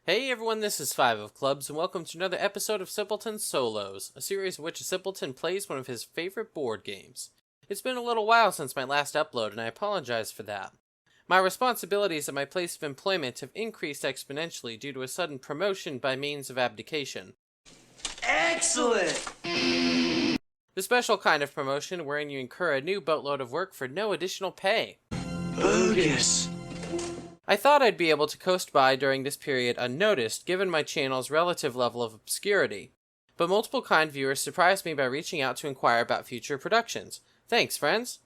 Hey everyone, this is Five of Clubs, and welcome to another episode of Simpleton Solos, a series in which a Simpleton plays one of his favorite board games. It's been a little while since my last upload, and I apologize for that. My responsibilities at my place of employment have increased exponentially due to a sudden promotion by means of abdication. Excellent! The special kind of promotion wherein you incur a new boatload of work for no additional pay. Bogus! I thought I'd be able to coast by during this period unnoticed, given my channel's relative level of obscurity. But multiple kind viewers surprised me by reaching out to inquire about future productions. Thanks, friends!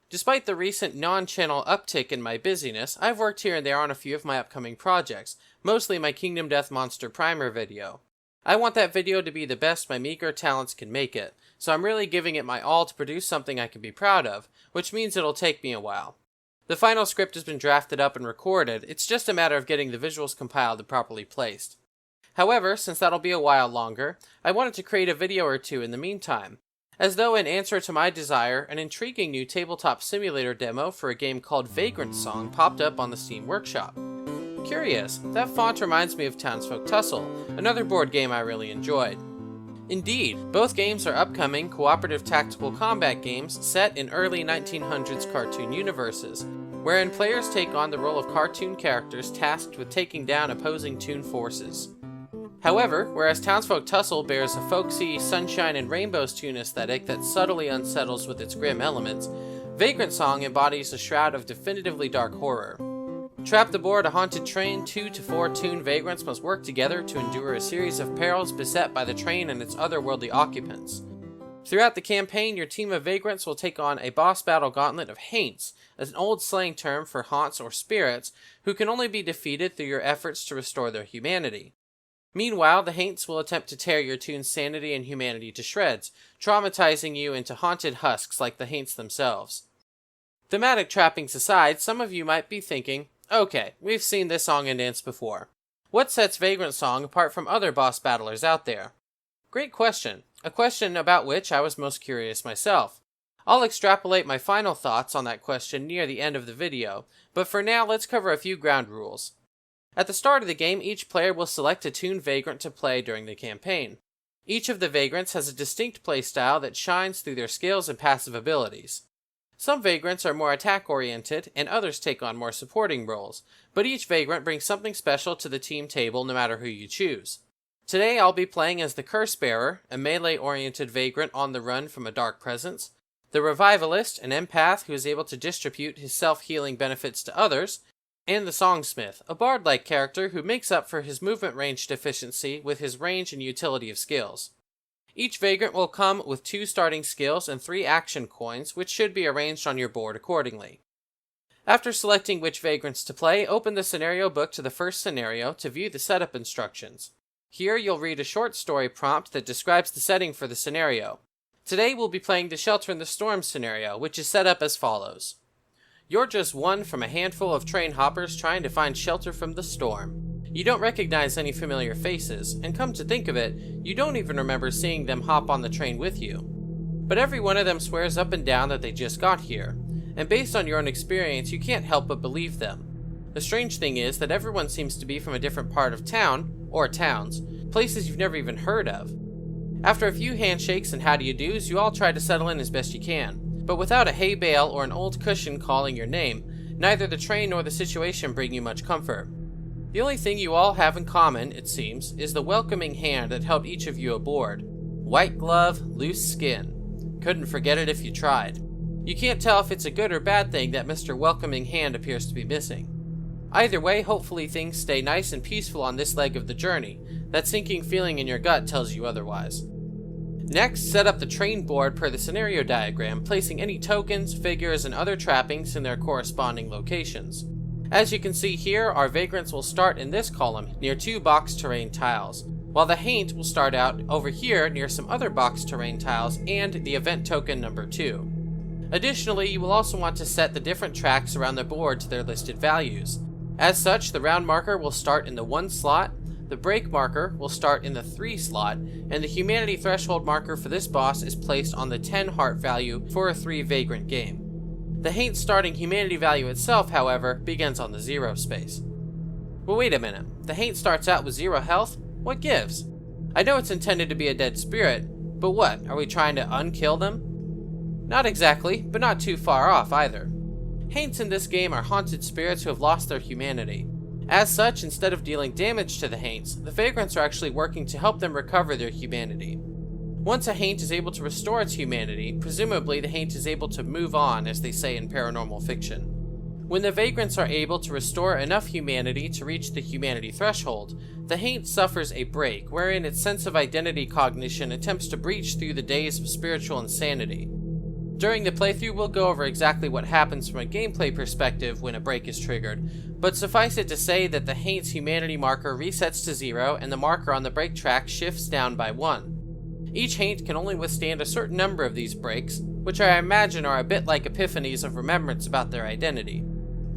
Despite the recent non-channel uptick in my busyness, I've worked here and there on a few of my upcoming projects, mostly my Kingdom Death Monster Primer video. I want that video to be the best my meager talents can make it, so I'm really giving it my all to produce something I can be proud of, which means it'll take me a while. The final script has been drafted up and recorded, it's just a matter of getting the visuals compiled and properly placed. However, since that'll be a while longer, I wanted to create a video or two in the meantime. As though in answer to my desire, an intriguing new tabletop simulator demo for a game called Vagrantsong popped up on the Steam Workshop. Curious, that font reminds me of Townsfolk Tussle, another board game I really enjoyed. Indeed, both games are upcoming cooperative tactical combat games set in early 1900s cartoon universes, wherein players take on the role of cartoon characters tasked with taking down opposing toon forces. However, whereas Townsfolk Tussle bears a folksy sunshine and rainbows toon aesthetic that subtly unsettles with its grim elements, Vagrantsong embodies a shroud of definitively dark horror. Trapped aboard a haunted train, 2 to 4 toon vagrants must work together to endure a series of perils beset by the train and its otherworldly occupants. Throughout the campaign, your team of vagrants will take on a boss battle gauntlet of haints, an old slang term for haunts or spirits, who can only be defeated through your efforts to restore their humanity. Meanwhile, the haints will attempt to tear your toon's sanity and humanity to shreds, traumatizing you into haunted husks like the haints themselves. Thematic trappings aside, some of you might be thinking, okay, we've seen this song and dance before. What sets Vagrantsong apart from other boss battlers out there? Great question, a question about which I was most curious myself. I'll extrapolate my final thoughts on that question near the end of the video, but for now let's cover a few ground rules. At the start of the game, each player will select a toon vagrant to play during the campaign. Each of the vagrants has a distinct playstyle that shines through their skills and passive abilities. Some vagrants are more attack-oriented, and others take on more supporting roles, but each vagrant brings something special to the team table no matter who you choose. Today I'll be playing as the Curse-Bearer, a melee-oriented vagrant on the run from a dark presence, the Revivalist, an empath who is able to distribute his self-healing benefits to others, and the Songsmith, a bard-like character who makes up for his movement range deficiency with his range and utility of skills. Each vagrant will come with 2 starting skills and 3 action coins, which should be arranged on your board accordingly. After selecting which vagrants to play, open the scenario book to the first scenario to view the setup instructions. Here you'll read a short story prompt that describes the setting for the scenario. Today we'll be playing the Shelter in the Storm scenario, which is set up as follows. You're just one from a handful of train hoppers trying to find shelter from the storm. You don't recognize any familiar faces, and come to think of it, you don't even remember seeing them hop on the train with you. But every one of them swears up and down that they just got here, and based on your own experience, you can't help but believe them. The strange thing is that everyone seems to be from a different part of town, or towns, places you've never even heard of. After a few handshakes and how-do-you-dos, you all try to settle in as best you can, but without a hay bale or an old cushion calling your name, neither the train nor the situation bring you much comfort. The only thing you all have in common, it seems, is the welcoming hand that helped each of you aboard. White glove, loose skin. Couldn't forget it if you tried. You can't tell if it's a good or bad thing that Mr. Welcoming Hand appears to be missing. Either way, hopefully things stay nice and peaceful on this leg of the journey. That sinking feeling in your gut tells you otherwise. Next, set up the train board per the scenario diagram, placing any tokens, figures, and other trappings in their corresponding locations. As you can see here, our vagrants will start in this column near 2 box terrain tiles, while the haint will start out over here near some other box terrain tiles and the event token number 2. Additionally, you will also want to set the different tracks around the board to their listed values. As such, the round marker will start in the 1 slot, the break marker will start in the 3 slot, and the humanity threshold marker for this boss is placed on the 10 heart value for a 3 vagrant game. The haint's starting humanity value itself, however, begins on the 0 space. Well, wait a minute. the Haint starts out with 0 health, what gives? I know it's intended to be a dead spirit, but what, are we trying to unkill them? Not exactly, but not too far off either. Haints in this game are haunted spirits who have lost their humanity. As such, instead of dealing damage to the Haints, the Vagrants are actually working to help them recover their humanity. Once a Haint is able to restore its humanity, presumably the Haint is able to move on, as they say in paranormal fiction. When the Vagrants are able to restore enough humanity to reach the humanity threshold, the Haint suffers a break, wherein its sense of identity cognition attempts to breach through the days of spiritual insanity. During the playthrough, we'll go over exactly what happens from a gameplay perspective when a break is triggered, but suffice it to say that the Haint's humanity marker resets to 0 and the marker on the break track shifts down by 1. Each Haint can only withstand a certain number of these breaks, which I imagine are a bit like epiphanies of remembrance about their identity,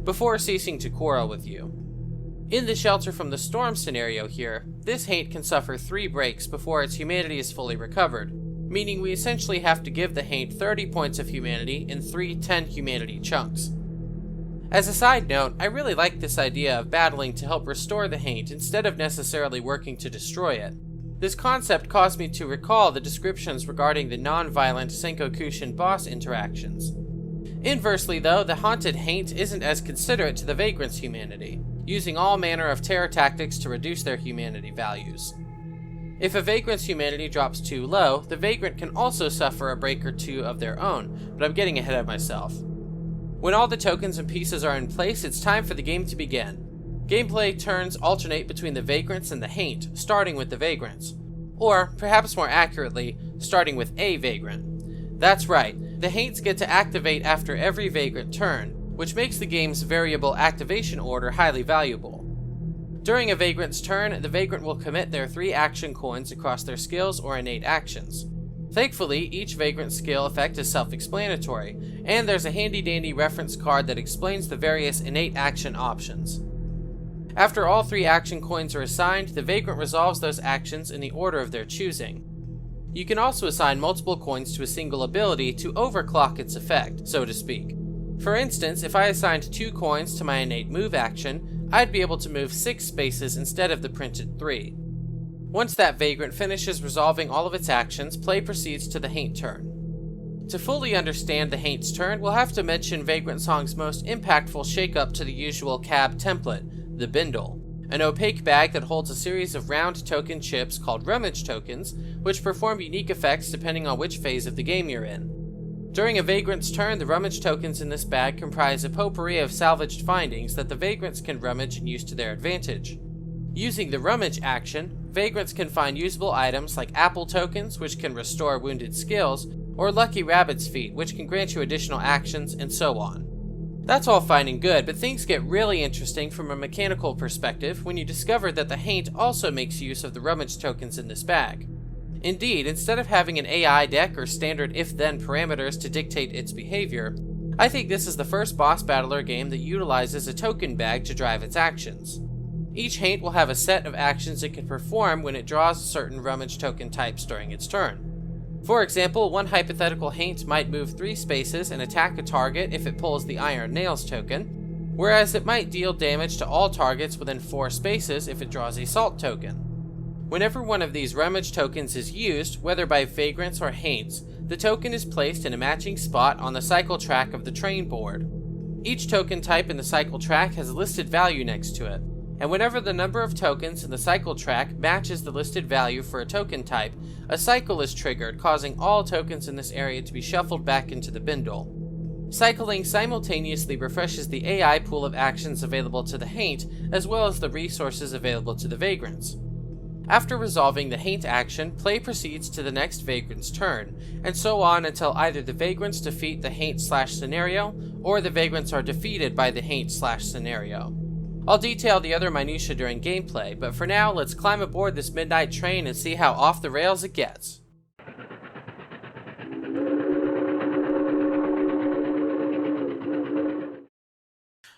before ceasing to quarrel with you. In the Shelter from the Storm scenario here, this Haint can suffer 3 breaks before its humanity is fully recovered, meaning we essentially have to give the Haint 30 points of humanity in 3 10 humanity chunks. As a side note, I really like this idea of battling to help restore the Haint instead of necessarily working to destroy it. This concept caused me to recall the descriptions regarding the non-violent Senkokushin boss interactions. Inversely though, the haunted Haint isn't as considerate to the Vagrant's humanity, using all manner of terror tactics to reduce their humanity values. If a Vagrant's humanity drops too low, the Vagrant can also suffer a break or 2 of their own, but I'm getting ahead of myself. When all the tokens and pieces are in place, it's time for the game to begin. Gameplay turns alternate between the Vagrants and the Haint, starting with the Vagrants. Or, perhaps more accurately, starting with a Vagrant. That's right, the Haints get to activate after every Vagrant turn, which makes the game's variable activation order highly valuable. During a Vagrant's turn, the Vagrant will commit their 3 action coins across their skills or innate actions. Thankfully, each Vagrant skill effect is self-explanatory, and there's a handy-dandy reference card that explains the various innate action options. After all 3 action coins are assigned, the Vagrant resolves those actions in the order of their choosing. You can also assign multiple coins to a single ability to overclock its effect, so to speak. For instance, if I assigned 2 coins to my innate move action, I'd be able to move 6 spaces instead of the printed 3. Once that Vagrant finishes resolving all of its actions, play proceeds to the Haint turn. To fully understand the Haint's turn, we'll have to mention Vagrantsong's most impactful shakeup to the usual CABB template, the bindle, an opaque bag that holds a series of round token chips called rummage tokens, which perform unique effects depending on which phase of the game you're in. During a Vagrant's turn, the rummage tokens in this bag comprise a potpourri of salvaged findings that the Vagrants can rummage and use to their advantage. Using the rummage action, Vagrants can find usable items like apple tokens, which can restore wounded skills, or lucky rabbit's feet, which can grant you additional actions, and so on. That's all fine and good, but things get really interesting from a mechanical perspective when you discover that the Haint also makes use of the rummage tokens in this bag. Indeed, instead of having an AI deck or standard if-then parameters to dictate its behavior, I think this is the first boss battler game that utilizes a token bag to drive its actions. Each Haint will have a set of actions it can perform when it draws certain rummage token types during its turn. For example, one hypothetical Haint might move 3 spaces and attack a target if it pulls the Iron Nails token, whereas it might deal damage to all targets within 4 spaces if it draws a Salt token. Whenever one of these rummage tokens is used, whether by Vagrants or Haints, the token is placed in a matching spot on the cycle track of the train board. Each token type in the cycle track has a listed value next to it, and whenever the number of tokens in the cycle track matches the listed value for a token type, a cycle is triggered, causing all tokens in this area to be shuffled back into the bindle. Cycling simultaneously refreshes the AI pool of actions available to the Haint, as well as the resources available to the Vagrants. After resolving the Haint action, play proceeds to the next Vagrant's turn, and so on until either the Vagrants defeat the Haint/scenario, or the Vagrants are defeated by the Haint/scenario. I'll detail the other minutiae during gameplay, but for now, let's climb aboard this midnight train and see how off the rails it gets.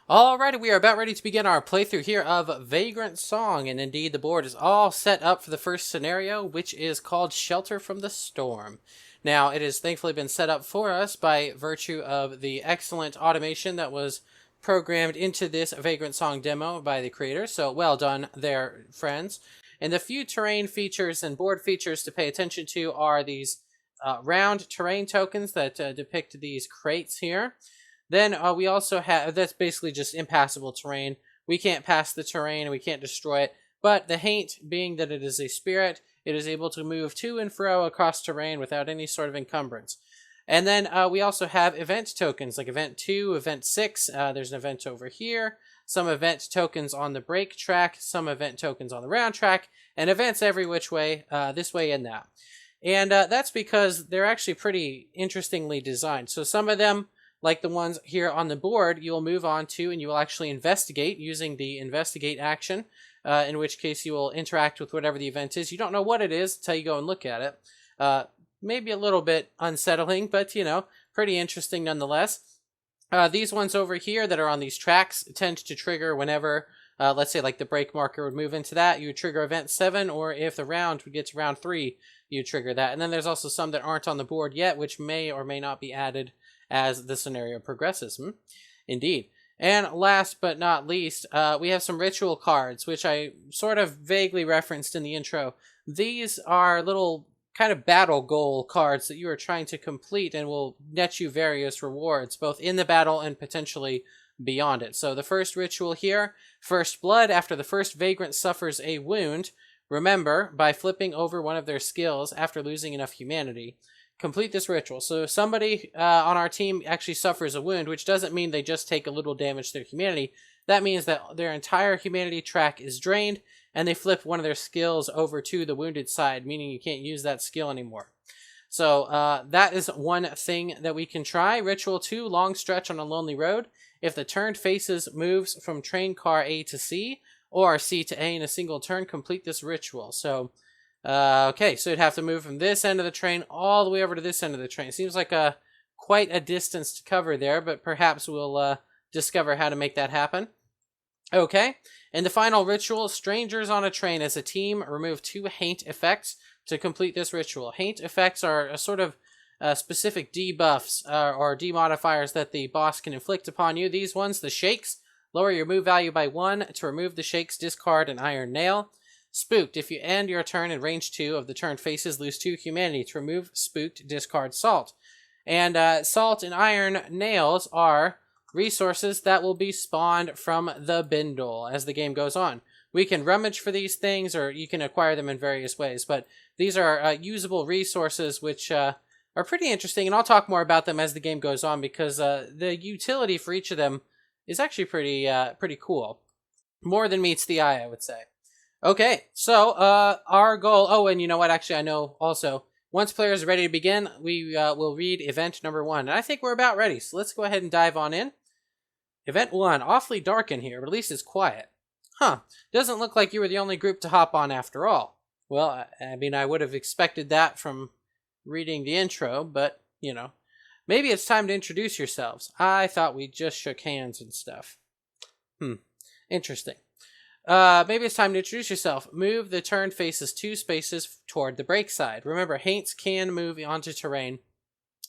Alrighty, we are about ready to begin our playthrough here of Vagrantsong, and indeed the board is all set up for the first scenario, which is called Shelter from the Storm. Now, it has thankfully been set up for us by virtue of the excellent automation that was programmed into this Vagrantsong demo by the creators, so well done there, friends. And the few terrain features and board features to pay attention to are these round terrain tokens that depict these crates here. Then we also have, that's basically just impassable terrain. We can't pass the terrain and we can't destroy it, but the haint, being that it is a spirit, it is able to move to and fro across terrain without any sort of encumbrance. And then we also have event tokens, like Event 2, Event 6. There's an event over here. Some event tokens on the break track, some event tokens on the round track, and events every which way, this way and that. And that's because they're actually pretty interestingly designed. So some of them, like the ones here on the board, you'll move on to and you will actually investigate using the investigate action, in which case you will interact with whatever the event is. You don't know what it is until you go and look at it. Maybe a little bit unsettling, but, you know, pretty interesting nonetheless. These ones over here that are on these tracks tend to trigger whenever, let's say like the break marker would move into that, you would trigger event 7, or if the round would get to round 3, you trigger that. And then there's also some that aren't on the board yet, which may or may not be added as the scenario progresses. Indeed. And last but not least, we have some ritual cards, which I sort of vaguely referenced in the intro. These are little kind of battle goal cards that you are trying to complete and will net you various rewards, both in the battle and potentially beyond it. So the first ritual here, First Blood. After the first vagrant suffers a wound, remember, by flipping over one of their skills after losing enough humanity, complete this ritual. So if somebody on our team actually suffers a wound, which doesn't mean they just take a little damage to their humanity, that means that their entire humanity track is drained, and they flip one of their skills over to the wounded side, meaning you can't use that skill anymore. So that is one thing that we can try. Ritual 2, Long Stretch on a Lonely Road. If the turned faces moves from train car A to C, or C to A in a single turn, complete this ritual. So, okay, so you'd have to move from this end of the train all the way over to this end of the train. Seems like quite a distance to cover there, but perhaps we'll discover how to make that happen. Okay, and the final ritual, Strangers on a Train. As a team, remove 2 haint effects to complete this ritual. Haint effects are a sort of specific debuffs or demodifiers that the boss can inflict upon you. These ones, the Shakes, lower your move value by 1. To remove the Shakes, discard an Iron Nail. Spooked, if you end your turn in range 2 of the turned faces, lose 2 humanity. To remove Spooked, discard Salt. And Salt and Iron Nails are resources that will be spawned from the bindle as the game goes on. We can rummage for these things, or you can acquire them in various ways, but these are usable resources which are pretty interesting, and I'll talk more about them as the game goes on, because the utility for each of them is actually pretty cool. More than meets the eye, I would say. Okay, so our goal... Oh, and you know what? Actually, I know also, once players are ready to begin, we will read event number 1. And I think we're about ready, so let's go ahead and dive on in. Event 1, awfully dark in here, but at least it's quiet. Huh, doesn't look like you were the only group to hop on after all. Well, I mean, I would have expected that from reading the intro, but, you know. Maybe it's time to introduce yourselves. I thought we just shook hands and stuff. Interesting. Maybe it's time to introduce yourself. Move the turned faces 2 spaces toward the break side. Remember, haints can move onto terrain,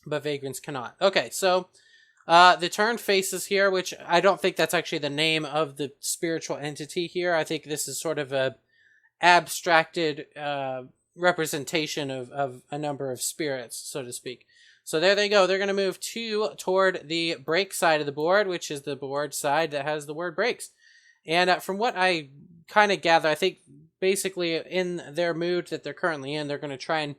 but vagrants cannot. Okay, so the turned faces here, which I don't think that's actually the name of the spiritual entity here. I think this is sort of a abstracted representation of a number of spirits, so to speak. So there they go. They're going to move 2 toward the break side of the board, which is the board side that has the word breaks. And from what I kind of gather, I think basically in their mood that they're currently in, they're going to try and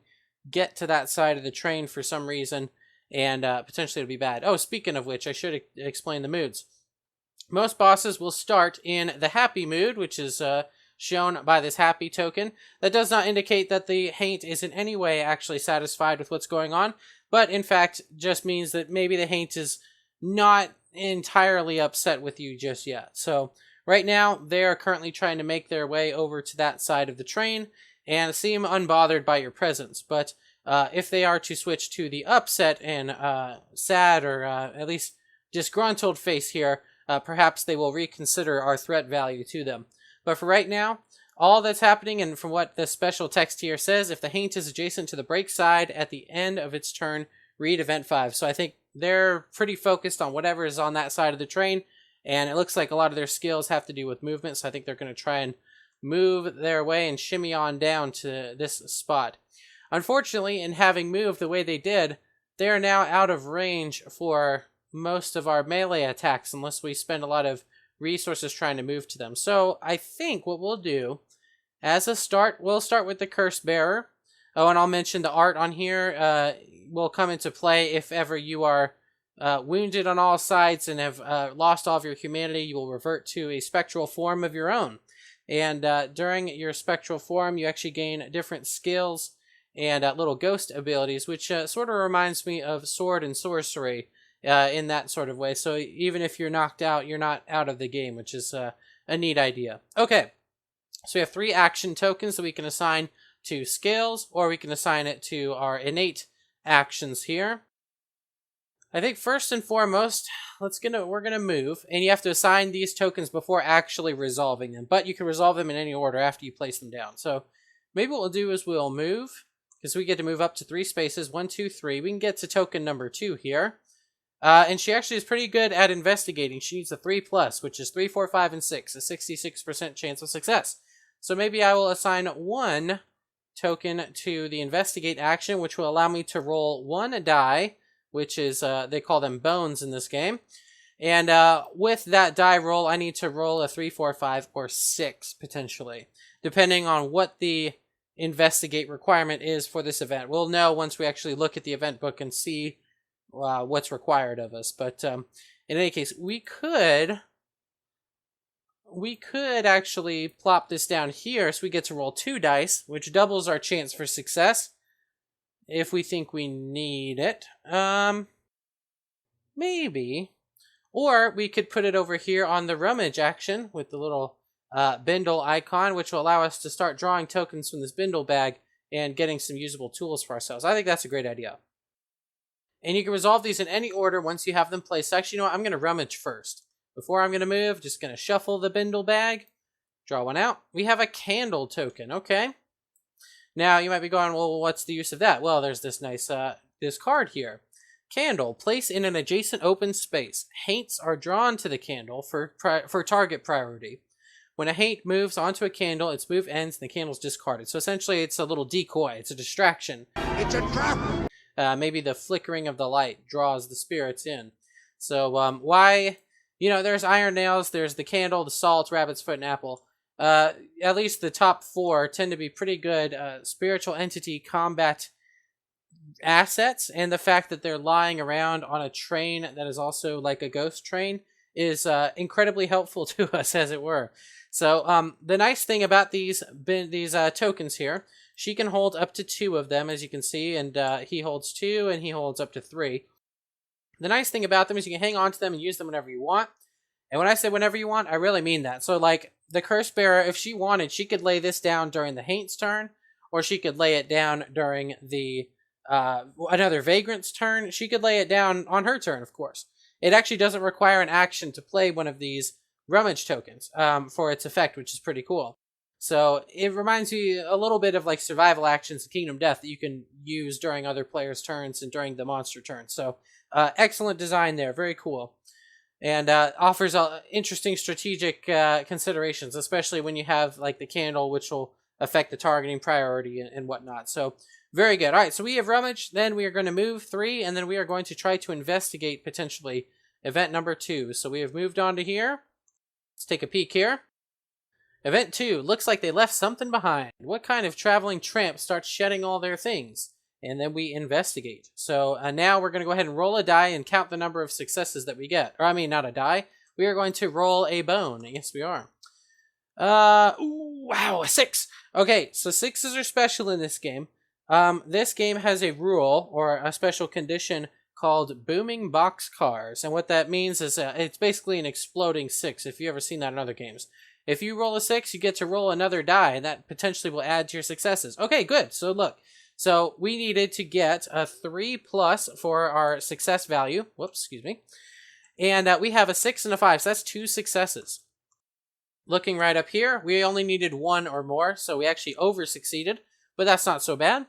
get to that side of the train for some reason, and potentially it'll be bad. Oh, speaking of which, I should explain the moods. Most bosses will start in the happy mood, which is shown by this happy token. That does not indicate that the haint is in any way actually satisfied with what's going on, but in fact just means that maybe the haint is not entirely upset with you just yet. So right now, they are currently trying to make their way over to that side of the train and seem unbothered by your presence. But if they are to switch to the upset and sad or at least disgruntled face here, perhaps they will reconsider our threat value to them. But for right now, all that's happening, and from what the special text here says, if the haint is adjacent to the break side at the end of its turn, read event 5. So I think they're pretty focused on whatever is on that side of the train, And it looks like a lot of their skills have to do with movement, so I think they're going to try and move their way and shimmy on down to this spot. Unfortunately, in having moved the way they did, they are now out of range for most of our melee attacks unless we spend a lot of resources trying to move to them. So I think what we'll do, as a start, we'll start with the Curse Bearer. Oh, and I'll mention the art on here will come into play if ever you are wounded on all sides and have lost all of your humanity. You will revert to a spectral form of your own. And during your spectral form, you actually gain different skills and little ghost abilities, which sort of reminds me of sword and sorcery in that sort of way. So even if you're knocked out, you're not out of the game, which is a neat idea. Okay, so we have 3 action tokens that we can assign to skills, or we can assign it to our innate actions here. I think first and foremost, we're gonna move, and you have to assign these tokens before actually resolving them, but you can resolve them in any order after you place them down. So maybe what we'll do is we'll move, because we get to move up to 3 spaces, 1, 2, 3. We can get to token number 2 here. And she actually is pretty good at investigating. She needs a 3+, which is 3, 4, 5, and 6, a 66% chance of success. So maybe I will assign 1 token to the investigate action, which will allow me to roll 1 die, which is, they call them bones in this game. And with that die roll, I need to roll a 3, 4, 5, or 6, potentially, depending on what the investigate requirement is for this event. We'll know once we actually look at the event book and see what's required of us. But in any case, we could actually plop this down here, so we get to roll 2 dice, which doubles our chance for success if we think we need it. Maybe. Or we could put it over here on the rummage action with the little bindle icon, which will allow us to start drawing tokens from this bindle bag and getting some usable tools for ourselves. I think that's a great idea. And you can resolve these in any order once you have them placed. Actually, you know what? I'm going to rummage first. Before I'm going to move, just going to shuffle the bindle bag, draw 1 out. We have a candle token, okay. Now, you might be going, well, what's the use of that? Well, there's this nice this card here. Candle, place in an adjacent open space. Haints are drawn to the candle for target priority. When a haint moves onto a candle, its move ends and the candle's discarded. So essentially, it's a little decoy. It's a distraction. It's a trap! Maybe the flickering of the light draws the spirits in. So why... You know, there's iron nails, there's the candle, the salt, rabbit's foot, and apple. At least the top 4 tend to be pretty good spiritual entity combat assets, and the fact that they're lying around on a train that is also like a ghost train is incredibly helpful to us, as it were. So the nice thing about these tokens here, she can hold up to 2 of them, as you can see, and he holds 2, and he holds up to 3. The nice thing about them is you can hang on to them and use them whenever you want. And when I say whenever you want, I really mean that. So, like, the Curse Bearer, if she wanted, she could lay this down during the Haint's turn, or she could lay it down during the another Vagrant's turn. She could lay it down on her turn, of course. It actually doesn't require an action to play one of these rummage tokens for its effect, which is pretty cool. So it reminds me a little bit of like survival actions in Kingdom Death that you can use during other players' turns and during the monster turn. So excellent design there, very cool. And offers interesting strategic considerations, especially when you have like the candle, which will affect the targeting priority and whatnot. So very good. All right, so we have rummage, then we are going to move 3, and then we are going to try to investigate potentially event number 2. So we have moved on to here. Let's take a peek here. Event 2, looks like they left something behind. What kind of traveling tramp starts shedding all their things? And then we investigate. So now we're going to go ahead and roll a die and count the number of successes that we get. Or I mean, not a die. We are going to roll a bone. Yes, we are. Wow, a 6. Okay, so 6s are special in this game. This game has a rule or a special condition called booming boxcars. And what that means is it's basically an exploding 6, if you've ever seen that in other games. If you roll a 6, you get to roll another die, and that potentially will add to your successes. Okay, good. So look. So we needed to get a 3+ for our success value. Whoops, excuse me. And we have a 6 and a 5, so that's 2 successes. Looking right up here, we only needed 1 or more, so we actually over-succeeded, but that's not so bad.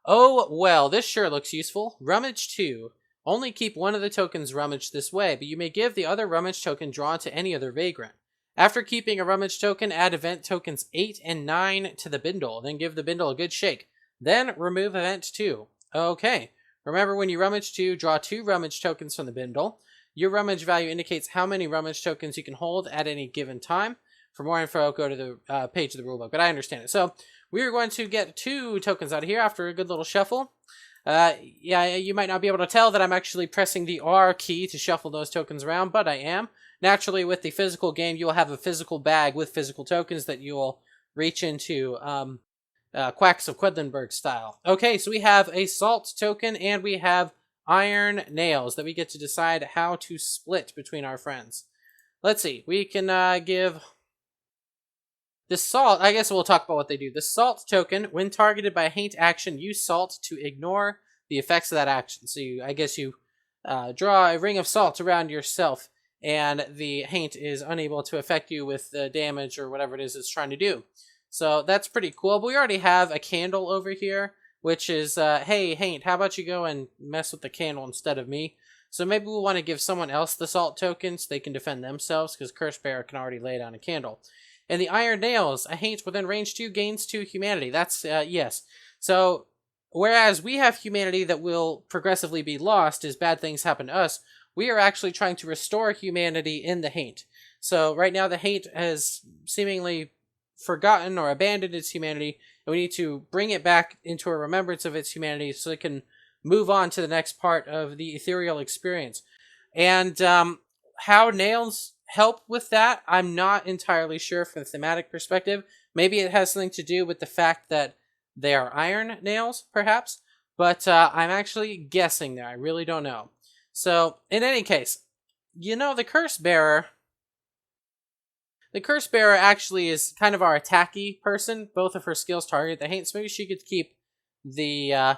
Oh, well, this sure looks useful. Rummage 2. Only keep one of the tokens rummaged this way, but you may give the other rummage token drawn to any other vagrant. After keeping a rummage token, add event tokens 8 and 9 to the bindle, then give the bindle a good shake. Then remove event 2. Okay, remember when you rummage 2, draw 2 rummage tokens from the bindle. Your rummage value indicates how many rummage tokens you can hold at any given time. For more info, go to the page of the rulebook, but I understand it. So we are going to get 2 tokens out of here after a good little shuffle. Yeah, you might not be able to tell that I'm actually pressing the R key to shuffle those tokens around, but I am. Naturally, with the physical game, you will have a physical bag with physical tokens that you will reach into Quacks of Quedlinburg style. Okay, so we have a salt token, and we have iron nails that we get to decide how to split between our friends. Let's see, we can give... The salt, I guess we'll talk about what they do. The salt token, when targeted by a haint action, use salt to ignore the effects of that action. So I guess you draw a ring of salt around yourself, and the haint is unable to affect you with the damage or whatever it is it's trying to do. So that's pretty cool. But we already have a candle over here, which is, hey, haint, how about you go and mess with the candle instead of me? So maybe we'll want to give someone else the salt token so they can defend themselves, because Curse Bearer can already lay down a candle. And the Iron Nails, a haint within range 2 gains 2 humanity. That's, yes. So, whereas we have humanity that will progressively be lost as bad things happen to us, we are actually trying to restore humanity in the haint. So, right now the haint has seemingly forgotten or abandoned its humanity, and we need to bring it back into a remembrance of its humanity so it can move on to the next part of the ethereal experience. And how nails help with that, I'm not entirely sure from a thematic perspective. Maybe it has something to do with the fact that they are iron nails, perhaps, but I'm actually guessing there. I really don't know. So, in any case, you know, the Curse Bearer actually is kind of our attacky person. Both of her skills target the haint, so maybe she could keep the,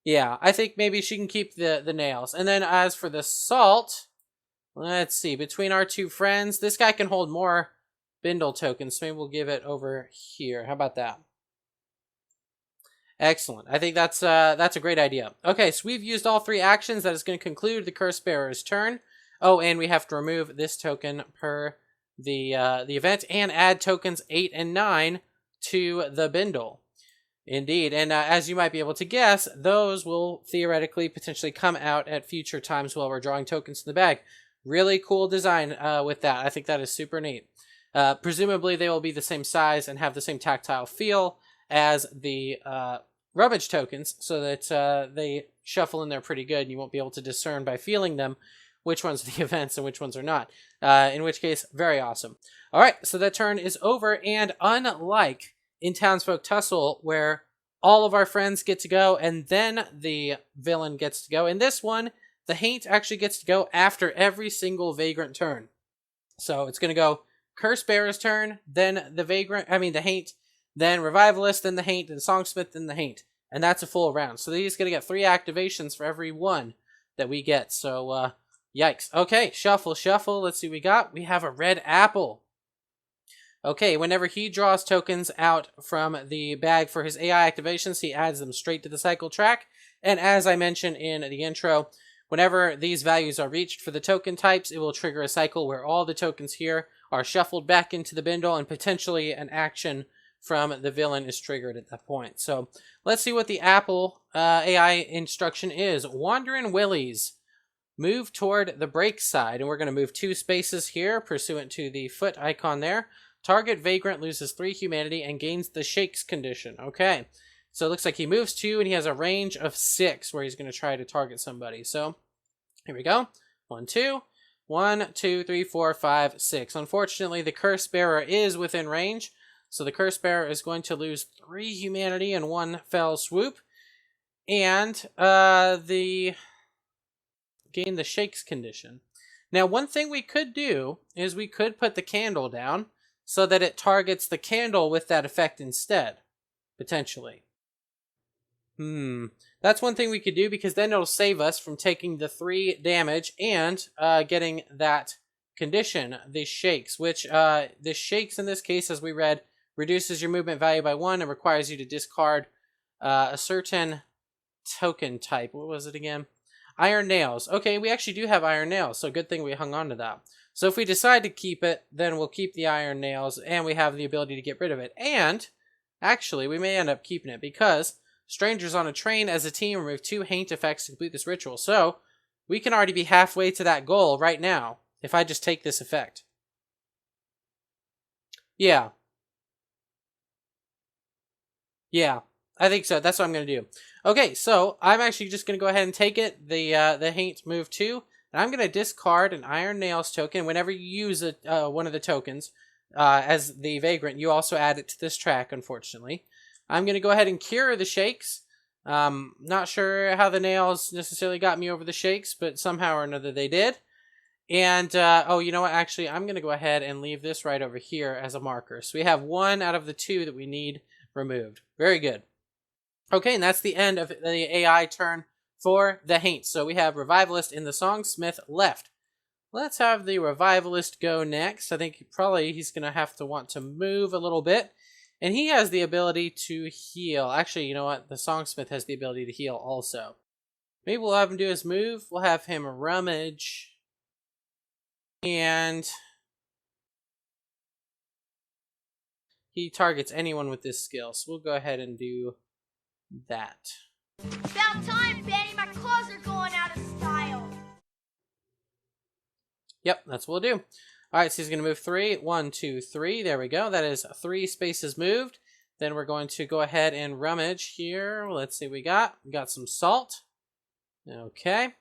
yeah, I think maybe she can keep the nails. And then as for the salt... Let's see, between our 2 friends, this guy can hold more bindle tokens, so maybe we'll give it over here. How about that? Excellent. I think that's a great idea. Okay, so we've used all 3 actions. That is going to conclude the Curse Bearer's turn. Oh, and we have to remove this token per the event and add tokens 8 and 9 to the bindle. Indeed, and as you might be able to guess, those will theoretically potentially come out at future times while we're drawing tokens in the bag. Really cool design with that. I think that is super neat. Presumably they will be the same size and have the same tactile feel as the rummage tokens, so that they shuffle in there pretty good and you won't be able to discern by feeling them which ones are the events and which ones are not. In which case, very awesome. Alright, so that turn is over, and unlike in Townsfolk Tussle, where all of our friends get to go and then the villain gets to go, in this one, the haint actually gets to go after every single vagrant turn. So it's going to go Curse Bearer's turn, then the haint, then Revivalist, then the haint, then Songsmith, then the haint. And that's a full round. So he's going to get 3 activations for every one that we get. So, yikes. Okay, shuffle. Let's see what we got. We have a red apple. Okay, whenever he draws tokens out from the bag for his AI activations, he adds them straight to the cycle track. And as I mentioned in the intro, whenever these values are reached for the token types, it will trigger a cycle where all the tokens here are shuffled back into the bindle, and potentially an action from the villain is triggered at that point. So let's see what the Apple AI instruction is. Wanderin' Willies. Move toward the break side, and we're going to move 2 spaces here, pursuant to the foot icon there. Target vagrant loses 3 humanity and gains the shakes condition. Okay. So it looks like he moves 2, and he has a range of 6 where he's going to try to target somebody. So here we go. 1, 2. 1, 2, 3, 4, 5, 6. Unfortunately, the Curse Bearer is within range. So the Curse Bearer is going to lose 3 humanity in one fell swoop. And gain the shakes condition. Now, one thing we could do is we could put the candle down so that it targets the candle with that effect instead. Potentially. That's one thing we could do, because then it'll save us from taking the 3 damage and getting that condition, the shakes, which the shakes in this case, as we read, reduces your movement value by 1 and requires you to discard a certain token type. What was it again? Iron nails. Okay, we actually do have iron nails, so good thing we hung on to that. So if we decide to keep it, then we'll keep the iron nails, and we have the ability to get rid of it. And, actually, we may end up keeping it, because strangers on a train as a team remove 2 haint effects to complete this ritual. So, we can already be halfway to that goal right now, if I just take this effect. Yeah. Yeah, I think so. That's what I'm going to do. Okay, so I'm actually just going to go ahead and take it, the haint move 2, and I'm going to discard an Iron Nails token. Whenever you use one of the tokens as the Vagrant, you also add it to this track, unfortunately. I'm going to go ahead and cure the shakes. Not sure how the nails necessarily got me over the shakes, but somehow or another they did. And, oh, you know what? Actually, I'm going to go ahead and leave this right over here as a marker. So we have 1 out of the 2 that we need removed. Very good. Okay, and that's the end of the AI turn for the haint. So we have Revivalist in the Songsmith left. Let's have the Revivalist go next. I think probably he's going to have to want to move a little bit. And he has the ability to heal. Actually, you know what? The Songsmith has the ability to heal also. Maybe we'll have him do his move. We'll have him rummage. And he targets anyone with this skill. So we'll go ahead and do that. About time, Benny. My clothes are going out of style. Yep, that's what we'll do. Alright, so he's going to move 3. 1, 2, 3. There we go. That is 3 spaces moved. Then we're going to go ahead and rummage here. Let's see what we got. We got some salt. Okay.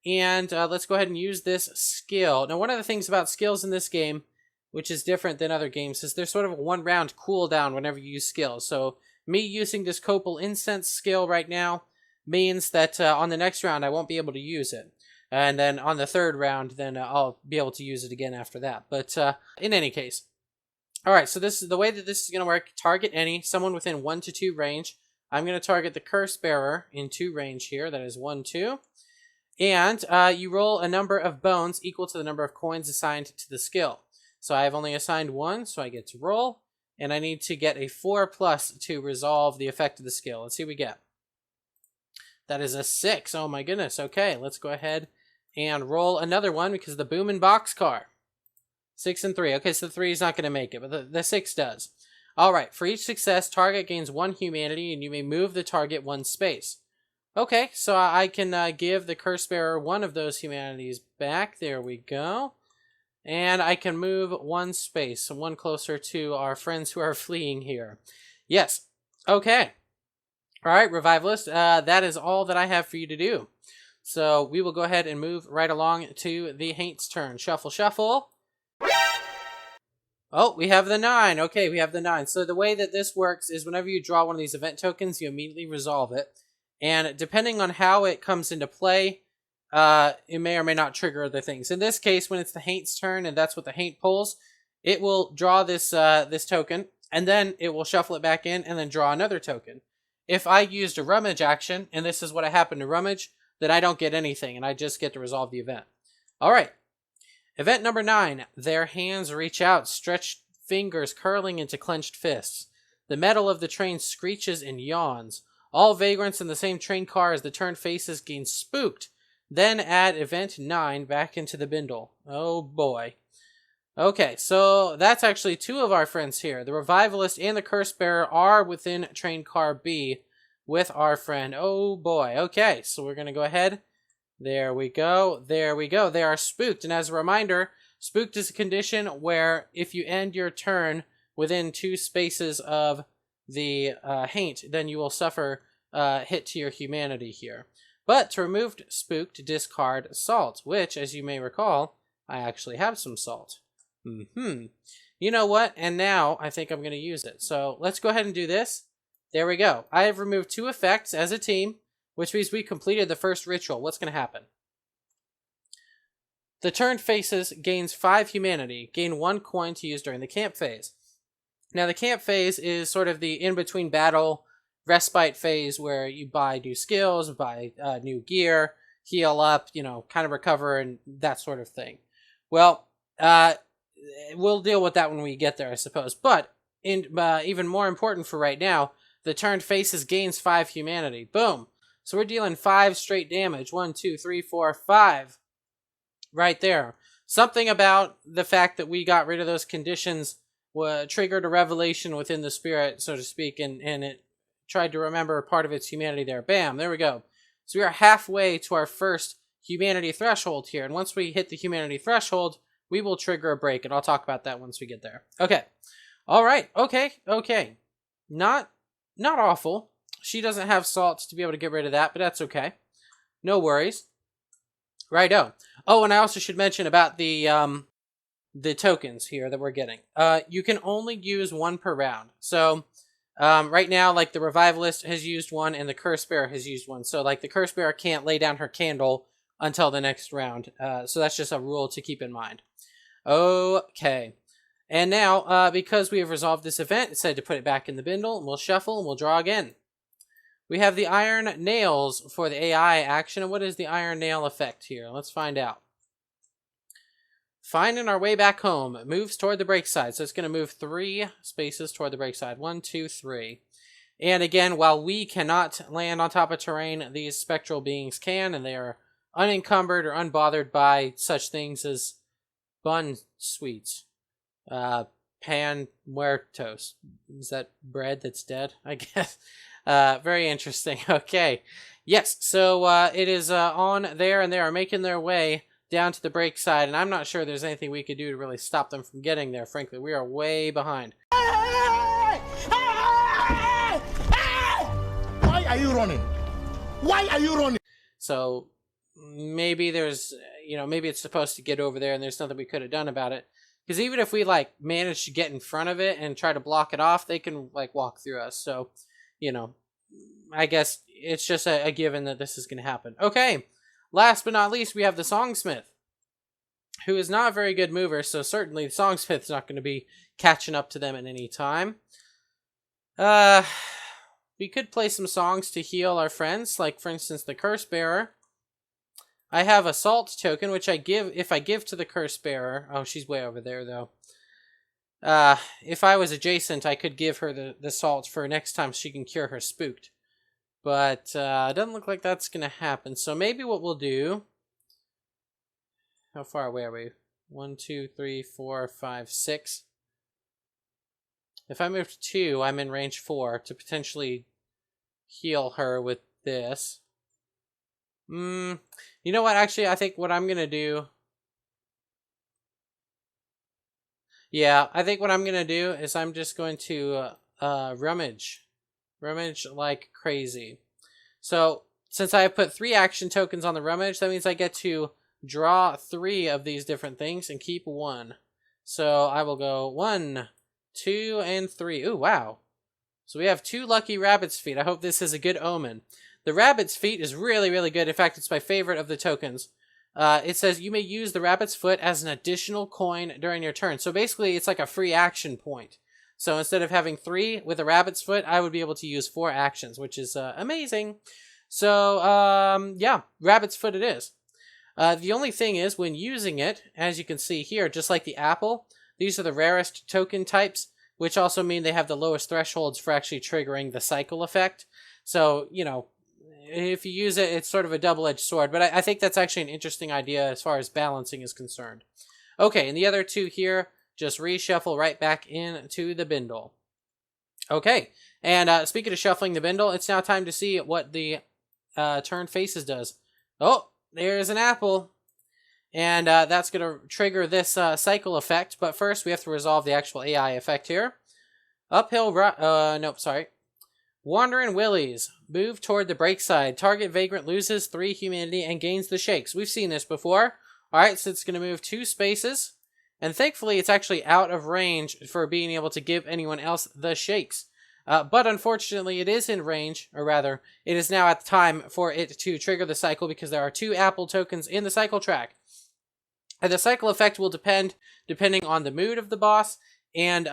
And let's go ahead and use this skill. Now, one of the things about skills in this game, which is different than other games, is there's sort of a 1-round cooldown whenever you use skills. So, me using this Copal Incense skill right now means that on the next round I won't be able to use it. And then on the 3rd round, then I'll be able to use it again after that. But in any case. Alright, so this is the way that this is going to work. Target someone within 1 to 2 range. I'm going to target the Curse Bearer in 2 range here. That is 1, 2. And you roll a number of bones equal to the number of coins assigned to the skill. So I have only assigned 1, so I get to roll. And I need to get a 4+ to resolve the effect of the skill. Let's see what we get. That is a 6. Oh my goodness. Okay, let's go ahead and roll another one because the Boomin' Boxcar. 6 and 3. Okay, so the 3 is not going to make it, but the 6 does. Alright, for each success, target gains 1 humanity, and you may move the target 1 space. Okay, so I can give the Curse Bearer 1 of those humanities back. There we go. And I can move 1 space, 1 closer to our friends who are fleeing here. Yes. Okay. Alright, Revivalist, that is all that I have for you to do. So we will go ahead and move right along to the Haint's turn. Shuffle, shuffle. Oh, we have the 9. Okay, we have the 9. So the way that this works is whenever you draw one of these event tokens, you immediately resolve it. And depending on how it comes into play, it may or may not trigger other things. In this case, when it's the Haint's turn and that's what the Haint pulls, it will draw this this token, and then it will shuffle it back in and then draw another token. If I used a rummage action, and this is what I happen to rummage, then I don't get anything, and I just get to resolve the event. Alright. Event number 9. Their hands reach out, stretched fingers curling into clenched fists. The metal of the train screeches and yawns. All vagrants in the same train car as the turned faces gain spooked. Then add event 9 back into the bindle. Oh boy. Okay, so that's actually 2 of our friends here. The Revivalist and the Curse Bearer are within train car B with our friend. Oh boy. Okay, so we're going to go ahead. There we go. There we go. They are spooked. And as a reminder, spooked is a condition where if you end your turn within 2 spaces of the haint, then you will suffer hit to your humanity here. But to remove spooked, discard salt, which, as you may recall, I actually have some salt. You know what? And now I think I'm going to use it. So let's go ahead and do this. There we go. I have removed 2 effects as a team, which means we completed the first ritual. What's going to happen? The turned faces gains 5 humanity, gain 1 coin to use during the camp phase. Now the camp phase is sort of the in-between battle respite phase where you buy new skills, buy new gear, heal up, you know, kind of recover and that sort of thing. Well, we'll deal with that when we get there, I suppose. But even more important for right now, the turned faces gains 5 humanity. Boom. So we're dealing 5 straight damage. 1, 2, 3, 4, 5. Right there. Something about the fact that we got rid of those conditions triggered a revelation within the spirit, so to speak, and it tried to remember part of its humanity there. Bam, there we go. So we are halfway to our first humanity threshold here, and once we hit the humanity threshold, we will trigger a break, and I'll talk about that once we get there. Okay. All right. Okay. Not awful. She doesn't have salts to be able to get rid of that, but that's okay. No worries. Righto. Oh, and I also should mention about the tokens here that we're getting. You can only use 1 per round. So right now, like, the Revivalist has used 1 and the Curse Bearer has used 1. So, like, the Curse Bearer can't lay down her candle until the next round. So that's just a rule to keep in mind. Okay. And now, because we have resolved this event, it said to put it back in the bindle, and we'll shuffle and we'll draw again. We have the Iron Nails for the AI action. And what is the Iron Nail effect here? Let's find out. Finding our way back home. It moves toward the break side. So it's going to move 3 spaces toward the break side. 1, 2, 3. And again, while we cannot land on top of terrain, these spectral beings can, and they are unencumbered or unbothered by such things as bun sweets. Pan muertos. Is that bread that's dead? I guess. Very interesting. Okay. Yes, so it is on there, and they are making their way down to the break side, and I'm not sure there's anything we could do to really stop them from getting there, frankly. We are way behind. Why are you running? Why are you running? So maybe there's, maybe it's supposed to get over there, and there's nothing we could have done about it. Because even if we, like, manage to get in front of it and try to block it off, they can, like, walk through us. So, I guess it's just a given that this is going to happen. Okay, last but not least, we have the Songsmith, who is not a very good mover, so certainly the Songsmith's not going to be catching up to them at any time. We could play some songs to heal our friends, like, for instance, the Curse Bearer. I have a salt token, which if I give to the Curse Bearer. Oh, she's way over there, though. If I was adjacent, I could give her the salt for next time she can cure her spooked. But it doesn't look like that's going to happen. So maybe what we'll do... How far away are we? 1, 2, 3, 4, 5, 6. If I move to 2, I'm in range 4 to potentially heal her with this. You know what? Actually, I think what I'm going to do... Yeah, I think what I'm going to do is I'm just going to rummage. Rummage like crazy. So, since I have put 3 action tokens on the rummage, that means I get to draw 3 of these different things and keep 1. So, I will go 1, 2, and 3. Ooh, wow. So we have 2 lucky rabbit's feet. I hope this is a good omen. The rabbit's feet is really, really good. In fact, it's my favorite of the tokens. It says you may use the rabbit's foot as an additional coin during your turn. So basically, it's like a free action point. So instead of having 3 with a rabbit's foot, I would be able to use 4 actions, which is amazing. So, yeah, rabbit's foot it is. The only thing is, when using it, as you can see here, just like the apple, these are the rarest token types, which also mean they have the lowest thresholds for actually triggering the cycle effect. So, if you use it, it's sort of a double-edged sword, but I think that's actually an interesting idea as far as balancing is concerned. Okay, and the other 2 here, just reshuffle right back into the bindle. Okay, and speaking of shuffling the bindle, it's now time to see what the turn faces does. Oh, there's an apple. And that's going to trigger this cycle effect, but first we have to resolve the actual AI effect here. Wandering Willies. Move toward the break side. Target Vagrant loses 3 humanity and gains the shakes. We've seen this before. Alright, so it's going to move 2 spaces. And thankfully, it's actually out of range for being able to give anyone else the shakes. But unfortunately, it is in range, or rather, it is now at the time for it to trigger the cycle because there are 2 apple tokens in the cycle track. And the cycle effect will depending on the mood of the boss and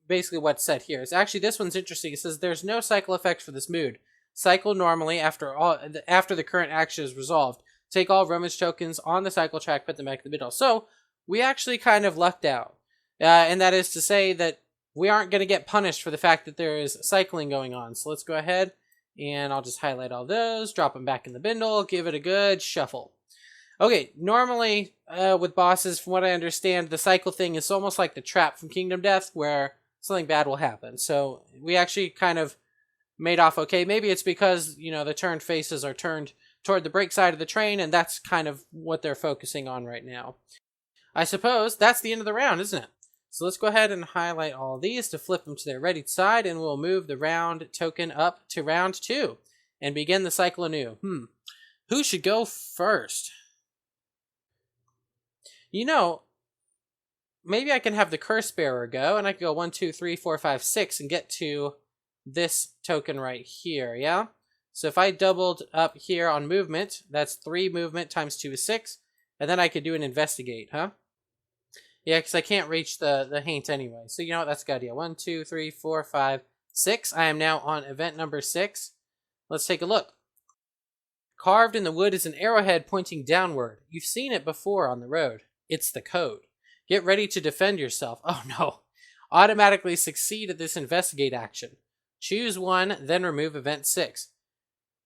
basically what's said here. It's actually, this one's interesting. It says there's no cycle effect for this mood. Cycle normally after the current action is resolved. Take all rummage tokens on the cycle track, put them back in the middle. So we actually kind of lucked out. And that is to say that we aren't going to get punished for the fact that there is cycling going on. So let's go ahead And I'll just highlight all those, drop them back in the bindle, give it a good shuffle. Okay, normally with bosses, from what I understand, the cycle thing is almost like the trap from Kingdom Death, where something bad will happen. So we actually kind of made off okay. Maybe it's because, you know, the turned faces are turned toward the brake side of the train, and that's kind of what they're focusing on right now. I suppose that's the end of the round, isn't it? So let's go ahead and highlight all these to flip them to their ready side, and we'll move the round token up to round 2 and begin the cycle anew. Who should go first? You know, maybe I can have the curse bearer go, and I can go 1, 2, 3, 4, 5, 6 and get to this token right here, yeah? So if I doubled up here on movement, that's 3 movement times 2 is 6, and then I could do an investigate, huh? Yeah, because I can't reach the haint anyway. So you know what, that's a good idea. 1, 2, 3, 4, 5, 6. I am now on event number 6. Let's take a look. Carved in the wood is an arrowhead pointing downward. You've seen it before on the road. It's the code. Get ready to defend yourself. Oh no. Automatically succeed at this investigate action. Choose one, then remove event 6.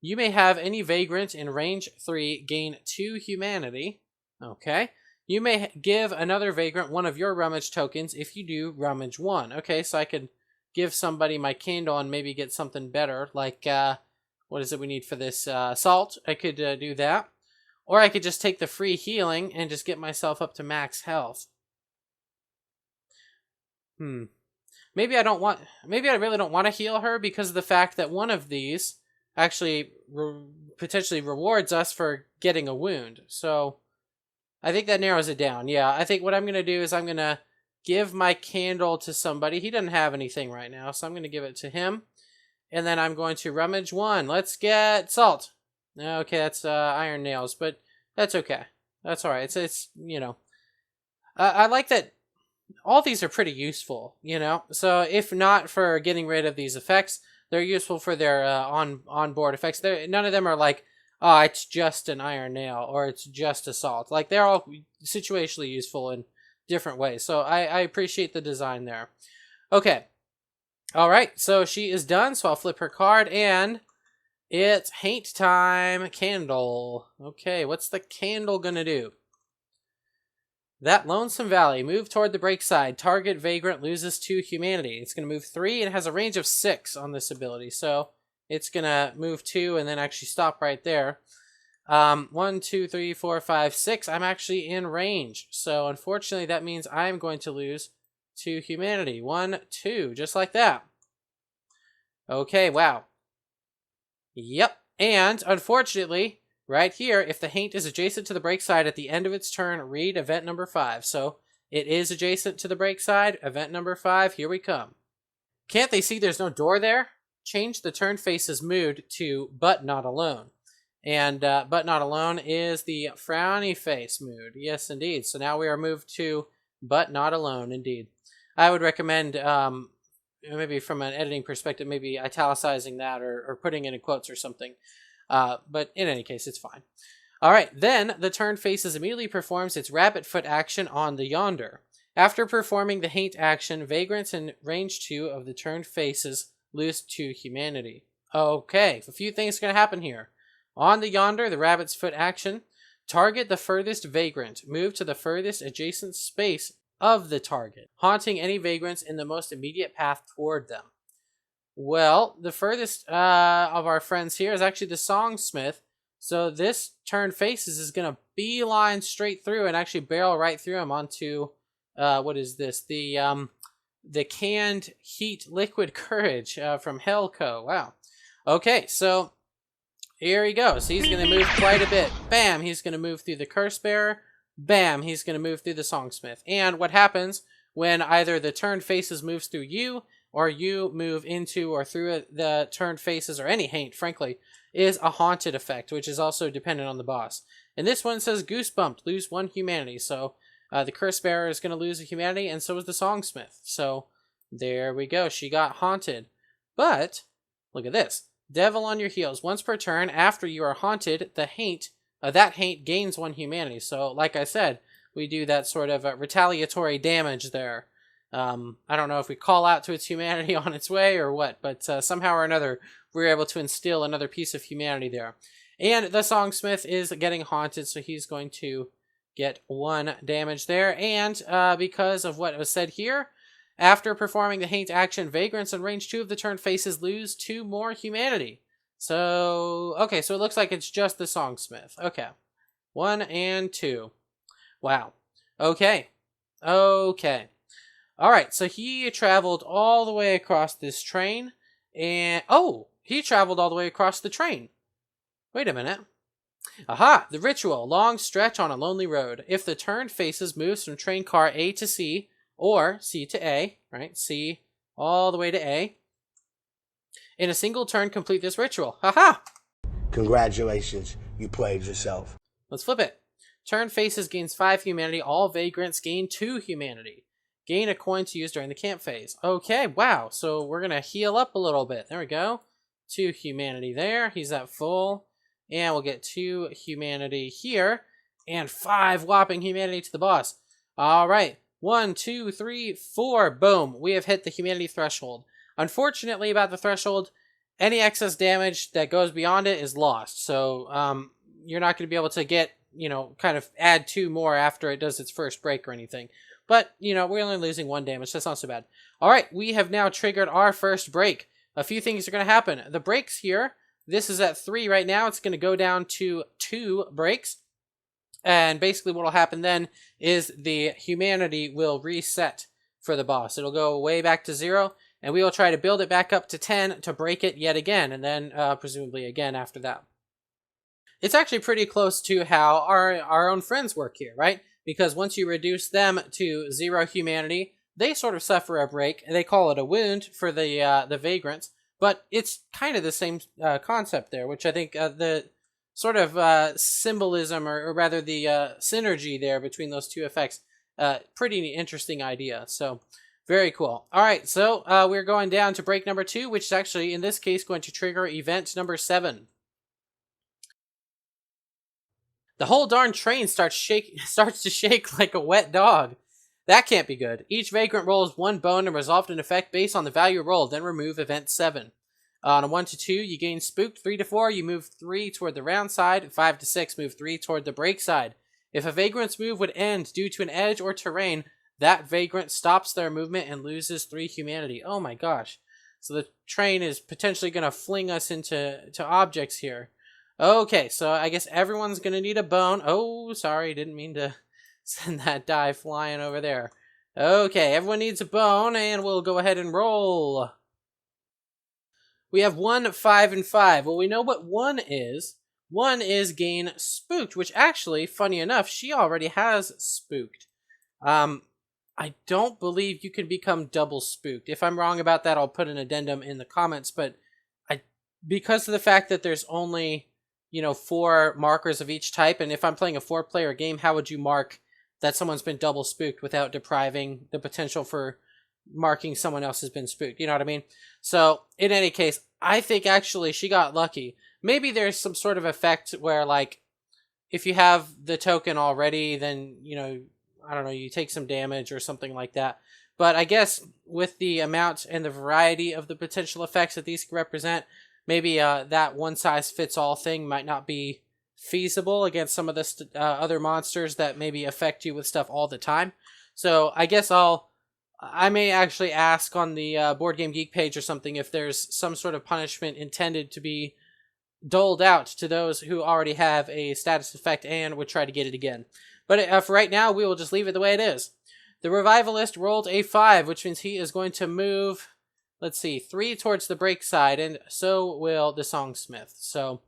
You may have any vagrant in range 3 gain 2 humanity. Okay. You may give another vagrant one of your rummage tokens if you do rummage 1. Okay, so I could give somebody my candle and maybe get something better, like, what is it we need for this? Salt. I could do that. Or I could just take the free healing and just get myself up to max health. Maybe I really don't want to heal her because of the fact that one of these actually potentially rewards us for getting a wound. So I think that narrows it down. Yeah, I think what I'm going to do is I'm going to give my candle to somebody. He doesn't have anything right now, so I'm going to give it to him. And then I'm going to rummage 1. Let's get salt. Okay, that's iron nails, but that's okay. That's all right. It's you know, I like that all these are pretty useful, you know. So if not for getting rid of these effects, they're useful for their onboard effects. None of them are like, oh, it's just an iron nail or it's just a salt. Like they're all situationally useful in different ways. So I appreciate the design there. Okay. All right. So she is done. So I'll flip her card and it's haint time. Candle. Okay. What's the candle going to do? That Lonesome Valley. Move toward the break side. Target vagrant loses 2 humanity. It's going to move 3 and it has a range of 6 on this ability. So it's going to move 2 and then actually stop right there. 1, 2, 3, 4, 5, 6. I'm actually in range. So unfortunately that means I'm going to lose 2 humanity. 1, 2. Just like that. Okay, wow. Yep. And unfortunately, right here, if the haint is adjacent to the break side at the end of its turn, read event number 5. So it is adjacent to the break side. Event number 5, here we come. Can't they see there's no door there? Change the turn face's mood to but not alone. And but not alone is the frowny face mood. Yes, indeed. So now we are moved to but not alone, indeed. I would recommend, maybe from an editing perspective, maybe italicizing that or putting it in quotes or something. But in any case, it's fine. All right, then the turn faces immediately performs its rabbit foot action on the yonder. After performing the haint action, vagrants in range 2 of the turned faces lose 2 humanity. Okay, a few things going to happen here. On the yonder, the rabbit's foot action, target the furthest vagrant. Move to the furthest adjacent space of the target, haunting any vagrants in the most immediate path toward them. Well, the furthest of our friends here is actually the songsmith. So this turn faces is going to beeline straight through and actually barrel right through him onto, what is this? The canned heat liquid courage from Hellco. Wow. Okay, so here he goes. He's going to move quite a bit. Bam, he's going to move through the curse bearer. Bam, he's going to move through the songsmith. And what happens when either the turned faces moves through you or you move into or through the turned faces, or any haint, frankly, is a haunted effect, which is also dependent on the boss. And this one says Goosebumped, lose 1 humanity. So the curse bearer is going to lose a humanity, and so is the songsmith. So there we go. She got haunted. But look at this. Devil on your heels. Once per turn, after you are haunted, the haint, that haint gains 1 humanity. So like I said, we do that sort of retaliatory damage there. I don't know if we call out to its humanity on its way or what, but somehow or another, we were able to instill another piece of humanity there. And the Songsmith is getting haunted, so he's going to get 1 damage there. And because of what was said here, after performing the Haint action, Vagrants in range 2 of the turn faces lose 2 more humanity. So, okay, so it looks like it's just the Songsmith. Okay. 1 and 2. Wow. Okay. Okay. Alright, so he traveled all the way across this train. And, oh, he traveled all the way across the train. Wait a minute. Aha! The ritual. Long stretch on a lonely road. If the turn faces moves from train car A to C, or C to A, right? C all the way to A. In a single turn, complete this ritual. Haha! Congratulations, you played yourself. Let's flip it. Turn faces gains 5 humanity. All Vagrants gain 2 humanity. Gain a coin to use during the camp phase. Okay, wow. So we're going to heal up a little bit. There we go. 2 humanity there. He's at full. And we'll get 2 humanity here. And 5 whopping humanity to the boss. All right. 1, 2, 3, 4. Boom. We have hit the humanity threshold. Unfortunately, about the threshold, any excess damage that goes beyond it is lost. So you're not going to be able to get, kind of add 2 more after it does its first break or anything. But, we're only losing 1 damage. That's not so bad. All right. We have now triggered our first break. A few things are going to happen. The breaks here, this is at 3 right now. It's going to go down to 2 breaks. And basically what will happen then is the humanity will reset for the boss. It'll go way back to 0, and we will try to build it back up to 10 to break it yet again, and then presumably again after that. It's actually pretty close to how our own friends work here, right? Because once you reduce them to 0 humanity, they sort of suffer a break, and they call it a wound for the Vagrants, but it's kind of the same concept there, which I think the sort of symbolism, or rather the synergy there between those 2 effects, pretty interesting idea. So very cool. All right, so we're going down to break number 2, which is actually in this case going to trigger event number 7. The whole darn train starts to shake like a wet dog. That can't be good. Each Vagrant rolls 1 bone and resolved an effect based on the value rolled, then remove event 7. On a 1 to 2, you gain Spooked. 3 to 4, you move 3 toward the round side. 5 to 6, move 3 toward the break side. If a Vagrant's move would end due to an edge or terrain, that Vagrant stops their movement and loses 3 humanity. Oh my gosh. So the train is potentially going to fling us into objects here. Okay, so I guess everyone's going to need a bone. Oh, sorry, didn't mean to send that die flying over there. Okay, everyone needs a bone, and we'll go ahead and roll. We have 1, 5, and 5. Well, we know what 1 is. 1 is gain Spooked, which actually, funny enough, she already has Spooked. I don't believe you can become double Spooked. If I'm wrong about that, I'll put an addendum in the comments, but because of the fact that there's only, 4 markers of each type, and if I'm playing a 4-player game, how would you mark that someone's been double Spooked without depriving the potential for marking someone else has been spooked? You know what I mean? So, in any case, I think actually she got lucky. Maybe there's some sort of effect where, like, if you have the token already, then, I don't know, you take some damage or something like that. But I guess with the amount and the variety of the potential effects that these can represent, maybe that one-size-fits-all thing might not be feasible against some of the other monsters that maybe affect you with stuff all the time. So I guess I may actually ask on the Board Game Geek page or something if there's some sort of punishment intended to be doled out to those who already have a status effect and would try to get it again. But for right now, we will just leave it the way it is. The Revivalist rolled a 5, which means he is going to move, 3 towards the break side, and so will the Songsmith. So,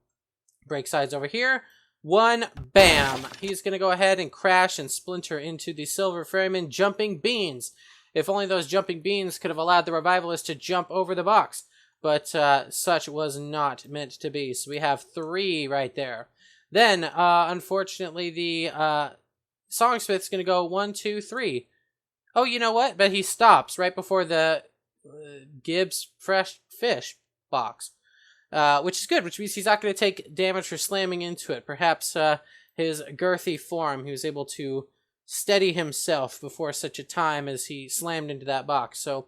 break side's over here. 1, bam! He's going to go ahead and crash and splinter into the Silver Ferryman Jumping Beans. If only those jumping beans could have allowed the Revivalist to jump over the box. But such was not meant to be. So we have 3 right there. Then, unfortunately, the Songsmith's going to go 1, 2, 3. Oh, you know what? But he stops right before the Gibbs Fresh Fish box. Which is good, which means he's not going to take damage for slamming into it. Perhaps his girthy form, he was able to steady himself before such a time as he slammed into that box. So,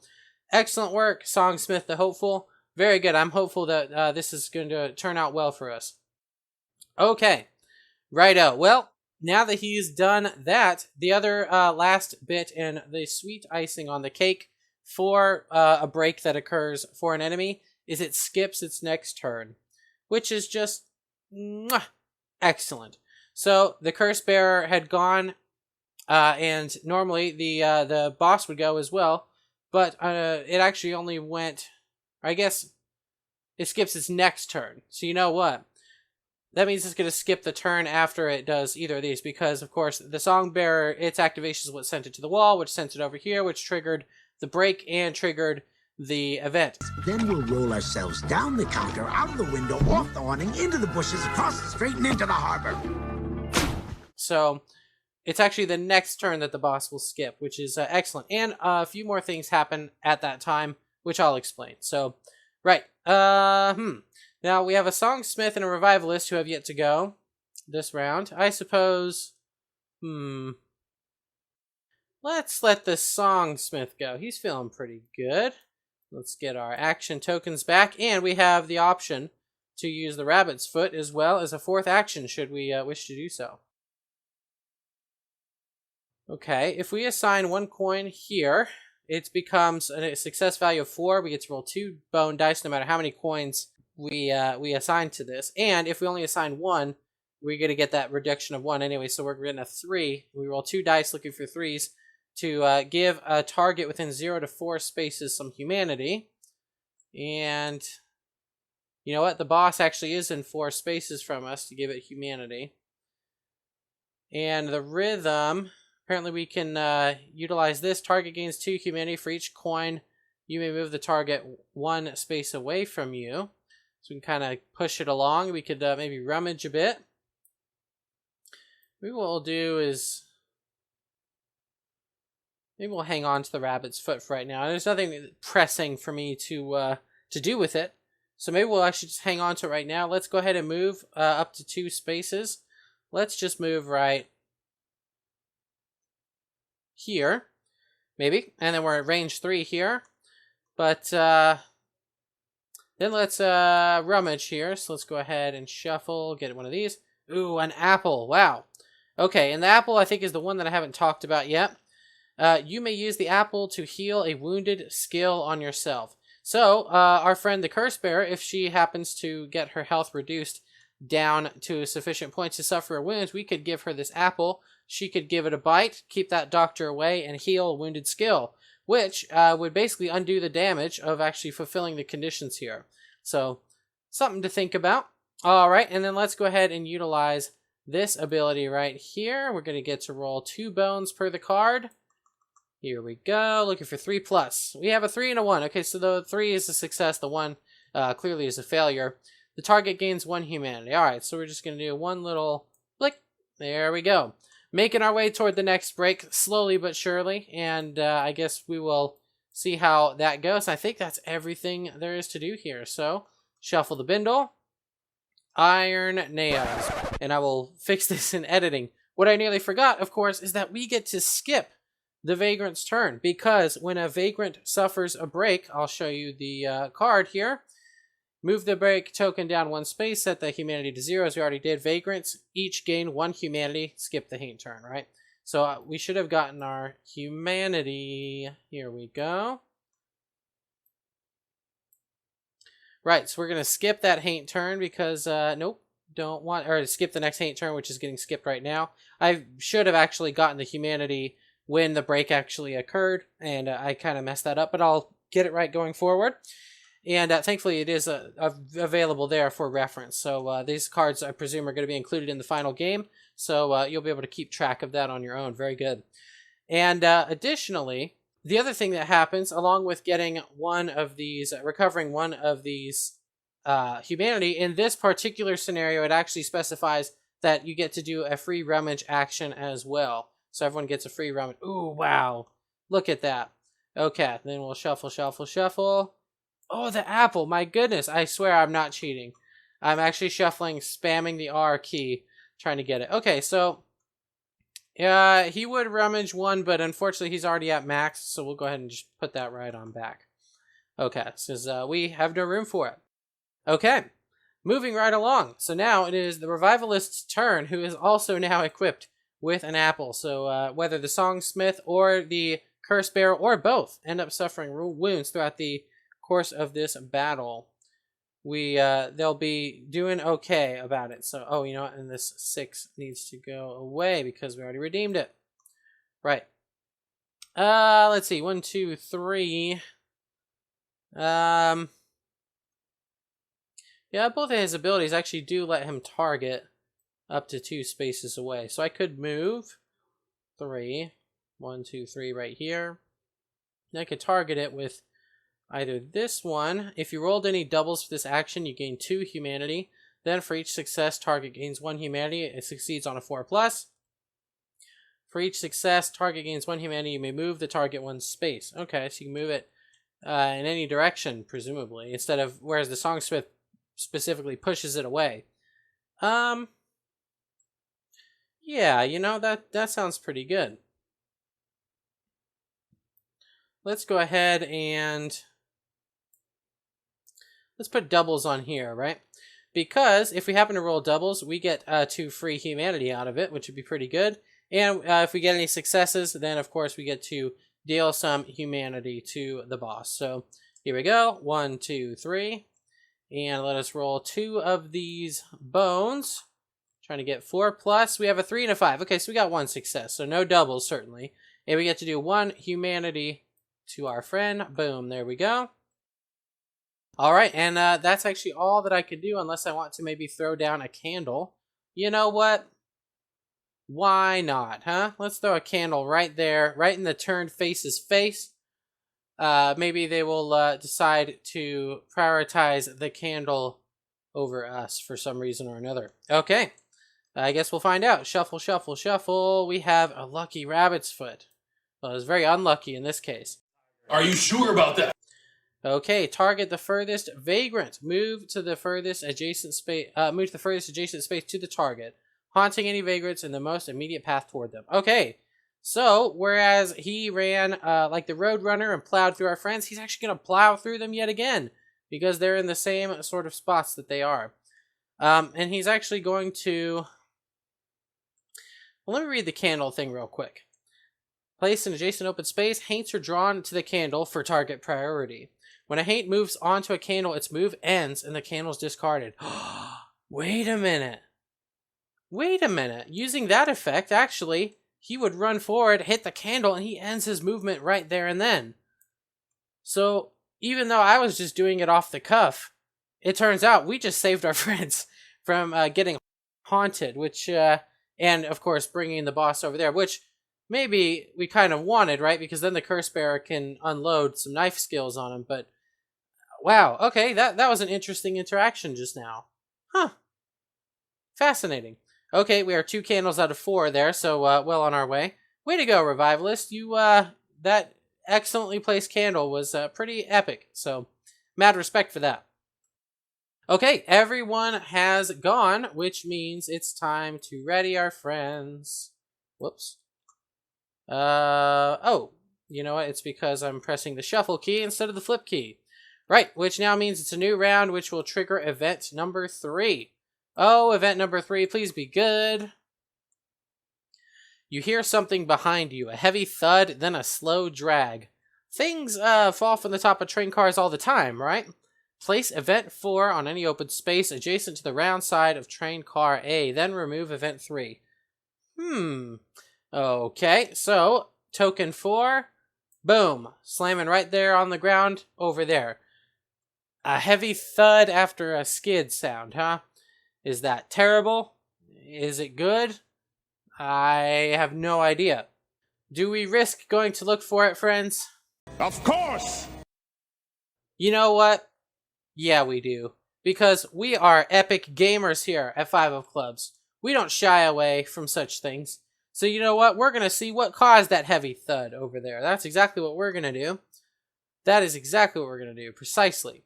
excellent work, Songsmith the Hopeful. very good. I'm hopeful that this is going to turn out well for us. Okay, righto. Well, now that he's done that, the other last bit and the sweet icing on the cake for a break that occurs for an enemy is it skips its next turn, which is just excellent. So the curse bearer had gone, and normally the boss would go as well, but it actually only went. I guess it skips its next turn. So you know what? That means it's going to skip the turn after it does either of these, because of course the song bearer, its activation is what sent it to the wall, which sent it over here, which triggered the break and triggered the event. Then we'll roll ourselves down the counter, out of the window, off the awning, into the bushes, across the street, and into the harbor. So it's actually the next turn that the boss will skip, which is excellent. And a few more things happen at that time, which I'll explain. So, right. Now we have a songsmith and a revivalist who have yet to go this round. I suppose, let's let the songsmith go. He's feeling pretty good. Let's get our action tokens back, and we have the option to use the rabbit's foot as well as a fourth action should we wish to do so. Okay, if we assign 1 coin here, it becomes a success value of 4. We get to roll 2 bone dice no matter how many coins we assign to this. And if we only assign 1, we're going to get that reduction of 1 anyway, so we're getting a 3. We roll 2 dice looking for 3s to give a target within 0 to 4 spaces some humanity. And you know what? The boss actually is in 4 spaces from us to give it humanity. And the rhythm, apparently we can utilize this. Target gains 2 humanity for each coin. You may move the target 1 space away from you. So we can kind of push it along. We could maybe rummage a bit. Maybe what we'll do is, maybe we'll hang on to the rabbit's foot for right now. There's nothing pressing for me to do with it. So maybe we'll actually just hang on to it right now. Let's go ahead and move up to 2 spaces. Let's just move right here, maybe. And then we're at range 3 here. But then let's rummage here. So let's go ahead and shuffle, get one of these. Ooh, an apple. Wow. Okay, and the apple I think is the one that I haven't talked about yet. You may use the apple to heal a wounded skill on yourself. So, our friend the Curse Bearer, if she happens to get her health reduced down to sufficient points to suffer a wound, we could give her this apple. She could give it a bite, keep that doctor away, and heal a wounded skill, which would basically undo the damage of actually fulfilling the conditions here. So, something to think about. All right, and then let's go ahead and utilize this ability right here. We're going to get to roll 2 bones per the card. Here we go, looking for 3+. We have a 3 and a 1. Okay, so the 3 is a success, the 1 clearly is a failure. The target gains 1 humanity. All right, so we're just going to do one little flick. There we go. Making our way toward the next break, slowly but surely, and I guess we will see how that goes. I think that's everything there is to do here. So, shuffle the bindle, iron nails, and I will fix this in editing. What I nearly forgot, of course, is that we get to skip the vagrant's turn, because when a vagrant suffers a break, I'll show you the card here. Move the break token down 1 space, set the humanity to 0 as we already did. Vagrants each gain 1 humanity, skip the hate turn, right? So we should have gotten our humanity. Here we go. Right, so we're going to skip that hate turn because, nope, don't want, or skip the next hate turn, which is getting skipped right now. I should have actually gotten the humanity when the break actually occurred, and I kind of messed that up, but I'll get it right going forward. And thankfully it is available there for reference. So these cards, I presume, are going to be included in the final game, so you'll be able to keep track of that on your own. Very good. And additionally, the other thing that happens, along with getting one of these, recovering one of these humanity, in this particular scenario, it actually specifies that you get to do a free rummage action as well. So everyone gets a free rummage. Ooh, wow. Look at that. Okay, then we'll shuffle, shuffle, shuffle. Oh, the apple. My goodness. I swear I'm not cheating. I'm actually shuffling, spamming the R key, trying to get it. Okay, so he would rummage 1, but unfortunately he's already at max, so we'll go ahead and just put that right on back. Okay, since we have no room for it. Okay, moving right along. So now it is the revivalist's turn, who is also now equipped with an apple. So whether the songsmith or the curse bearer or both end up suffering wounds throughout the course of this battle, they'll be doing okay about it. So, oh, you know what? And this 6 needs to go away because we already redeemed it. Right. Let's see. 1, 2, 3. Yeah, both of his abilities actually do let him target up to 2 spaces away. So I could move 3. 1, 2, 3 right here. And I could target it with either this one. If you rolled any doubles for this action, you gain 2 humanity. Then for each success, target gains 1 humanity. It succeeds on a 4+. For each success, target gains 1 humanity. You may move the target 1 space. Okay, so you can move it in any direction, presumably, instead of, whereas the songsmith specifically pushes it away. Yeah, you know, that sounds pretty good. Let's go ahead and let's put doubles on here, right? Because if we happen to roll doubles, we get 2 free humanity out of it, which would be pretty good. And if we get any successes, then of course we get to deal some humanity to the boss. So here we go. 1, 2, 3. And let us roll 2 of these bones. Trying to get 4+. We have a 3 and a 5. Okay, so we got 1 success. So no doubles, certainly. And we get to do 1 humanity to our friend. Boom, there we go. Alright, and that's actually all that I could do unless I want to maybe throw down a candle. You know what? Why not, huh? Let's throw a candle right there, right in the turned face's face. Maybe they will decide to prioritize the candle over us for some reason or another. Okay, I guess we'll find out. Shuffle, shuffle, shuffle. We have a lucky rabbit's foot. Well, it was very unlucky in this case. Are you sure about that? Okay, target the furthest vagrant. Move to the furthest adjacent space. Move to the furthest adjacent space to the target, haunting any vagrants in the most immediate path toward them. Okay, so whereas he ran like the Roadrunner and plowed through our friends, he's actually going to plow through them yet again because they're in the same sort of spots that they are. And he's actually going to... Well, let me read the candle thing real quick. Place in adjacent open space. Haints are drawn to the candle for target priority. When a haint moves onto a candle, its move ends and the candle's discarded. Wait a minute. Wait a minute. Using that effect, actually, he would run forward, hit the candle, and he ends his movement right there and then. So, even though I was just doing it off the cuff, it turns out we just saved our friends from getting haunted, which, and of course, bringing the boss over there, which maybe we kind of wanted, right? Because then the curse bearer can unload some knife skills on him, but wow, okay, that was an interesting interaction just now. Huh. Fascinating. Okay, we are 2 candles out of 4 there, so well on our way. Way to go, Revivalist. You, that excellently placed candle was pretty epic, so mad respect for that. Okay, everyone has gone, which means it's time to ready our friends. Whoops. Oh, you know what? It's because I'm pressing the shuffle key instead of the flip key. Right, which now means it's a new round, which will trigger event number 3. Oh, event number 3, please be good. You hear something behind you, a heavy thud, then a slow drag. Things fall from the top of train cars all the time, right? Place event 4 on any open space adjacent to the round side of train car A, then remove event 3. Okay, so token 4, boom, slamming right there on the ground over there. A heavy thud after a skid sound, huh? Is that terrible? Is it good? I have no idea. Do we risk going to look for it, friends? Of course! You know what? Yeah, we do. Because we are epic gamers here at 5 of Clubs. We don't shy away from such things. So you know what? We're going to see what caused that heavy thud over there. That's exactly what we're going to do. That is exactly what we're going to do. Precisely.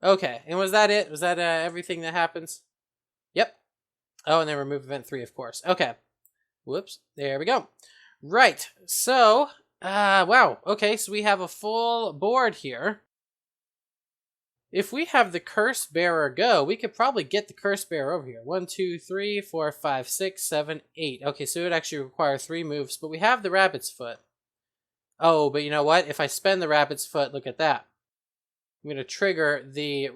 Okay, and was that it? Was that everything that happens? Yep. Oh, and then remove event 3, of course. Okay. Whoops. There we go. Right. So, wow. Okay, so we have a full board here. if we have the curse bearer go, we could probably get the curse bearer over here. 1, 2, 3, 4, 5, 6, 7, 8. Okay, so it would actually require 3 moves, but we have the rabbit's foot. Oh, but you know what? If I spend the rabbit's foot, look at that. I'm going to trigger the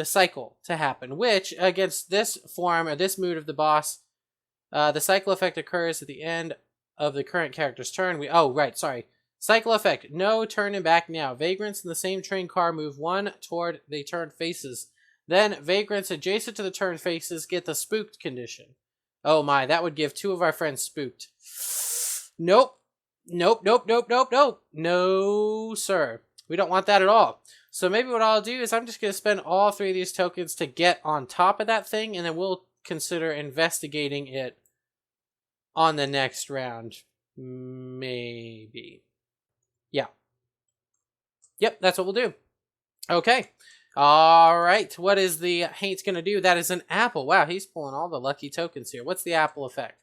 cycle to happen, which against this form or this mood of the boss, the cycle effect occurs at the end of the current character's turn. Cycle effect. No turning back now. Vagrants in the same train car move 1 toward the turned faces. Then vagrants adjacent to the turned faces get the spooked condition. Oh my, that would give 2 of our friends spooked. Nope. Nope. No, sir. We don't want that at all. So maybe what I'll do is I'm just going to spend all 3 of these tokens to get on top of that thing, and then we'll consider investigating it on the next round. Maybe. Yeah. Yep, that's what we'll do. Okay. All right. What is the Haint's going to do? That is an apple. Wow, he's pulling all the lucky tokens here. What's the apple effect?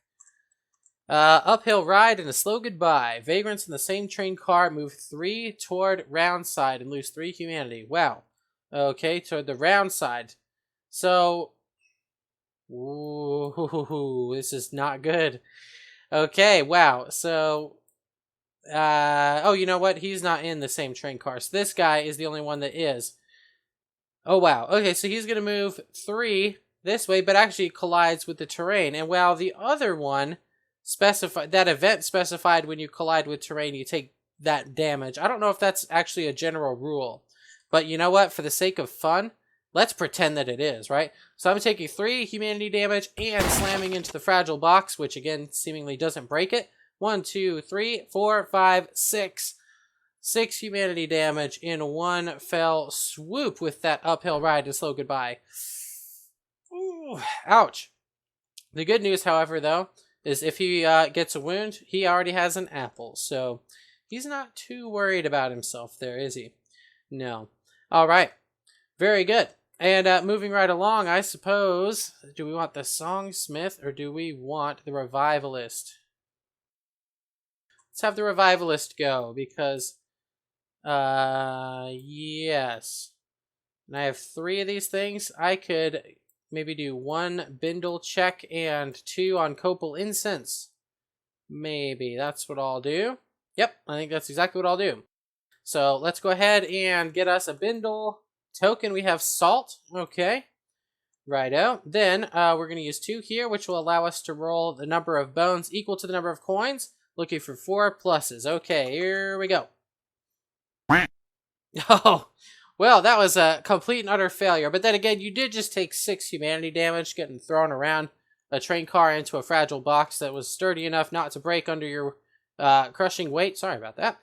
Uphill ride and a slow goodbye. Vagrants in the same train car move 3 toward round side and lose 3 humanity. Wow. Okay, toward the round side. So, ooh, this is not good. Okay, wow. So, oh, you know what? He's not in the same train car. So this guy is the only one that is. Oh, wow. Okay, so he's going to move 3 this way, but actually collides with the terrain. And while the other one that event specified when you collide with terrain, you take that damage. I don't know if that's actually a general rule, but you know what? For the sake of fun, let's pretend that it is, right? So I'm taking 3 humanity damage and slamming into the fragile box, which again seemingly doesn't break it. 1, 2, 3, 4, 5, 6. 6 humanity damage in one fell swoop with that uphill ride and slow goodbye. Ooh, ouch. The good news, however, though, is if he gets a wound, he already has an apple. So he's not too worried about himself there, is he? No. All right. Very good. And moving right along, I suppose, do we want the Songsmith or do we want the Revivalist? Let's have the Revivalist go because, yes. And I have 3 of these things. I could maybe do 1 bindle check and 2 on Copal Incense. Maybe. That's what I'll do. Yep, I think that's exactly what I'll do. So let's go ahead and get us a bindle token. We have Salt. Okay. Righto. Then we're going to use 2 here, which will allow us to roll the number of bones equal to the number of coins. Looking for 4 pluses. Okay, here we go. Oh, well, that was a complete and utter failure. But then again, you did just take 6 humanity damage getting thrown around a train car into a fragile box that was sturdy enough not to break under your crushing weight. Sorry about that.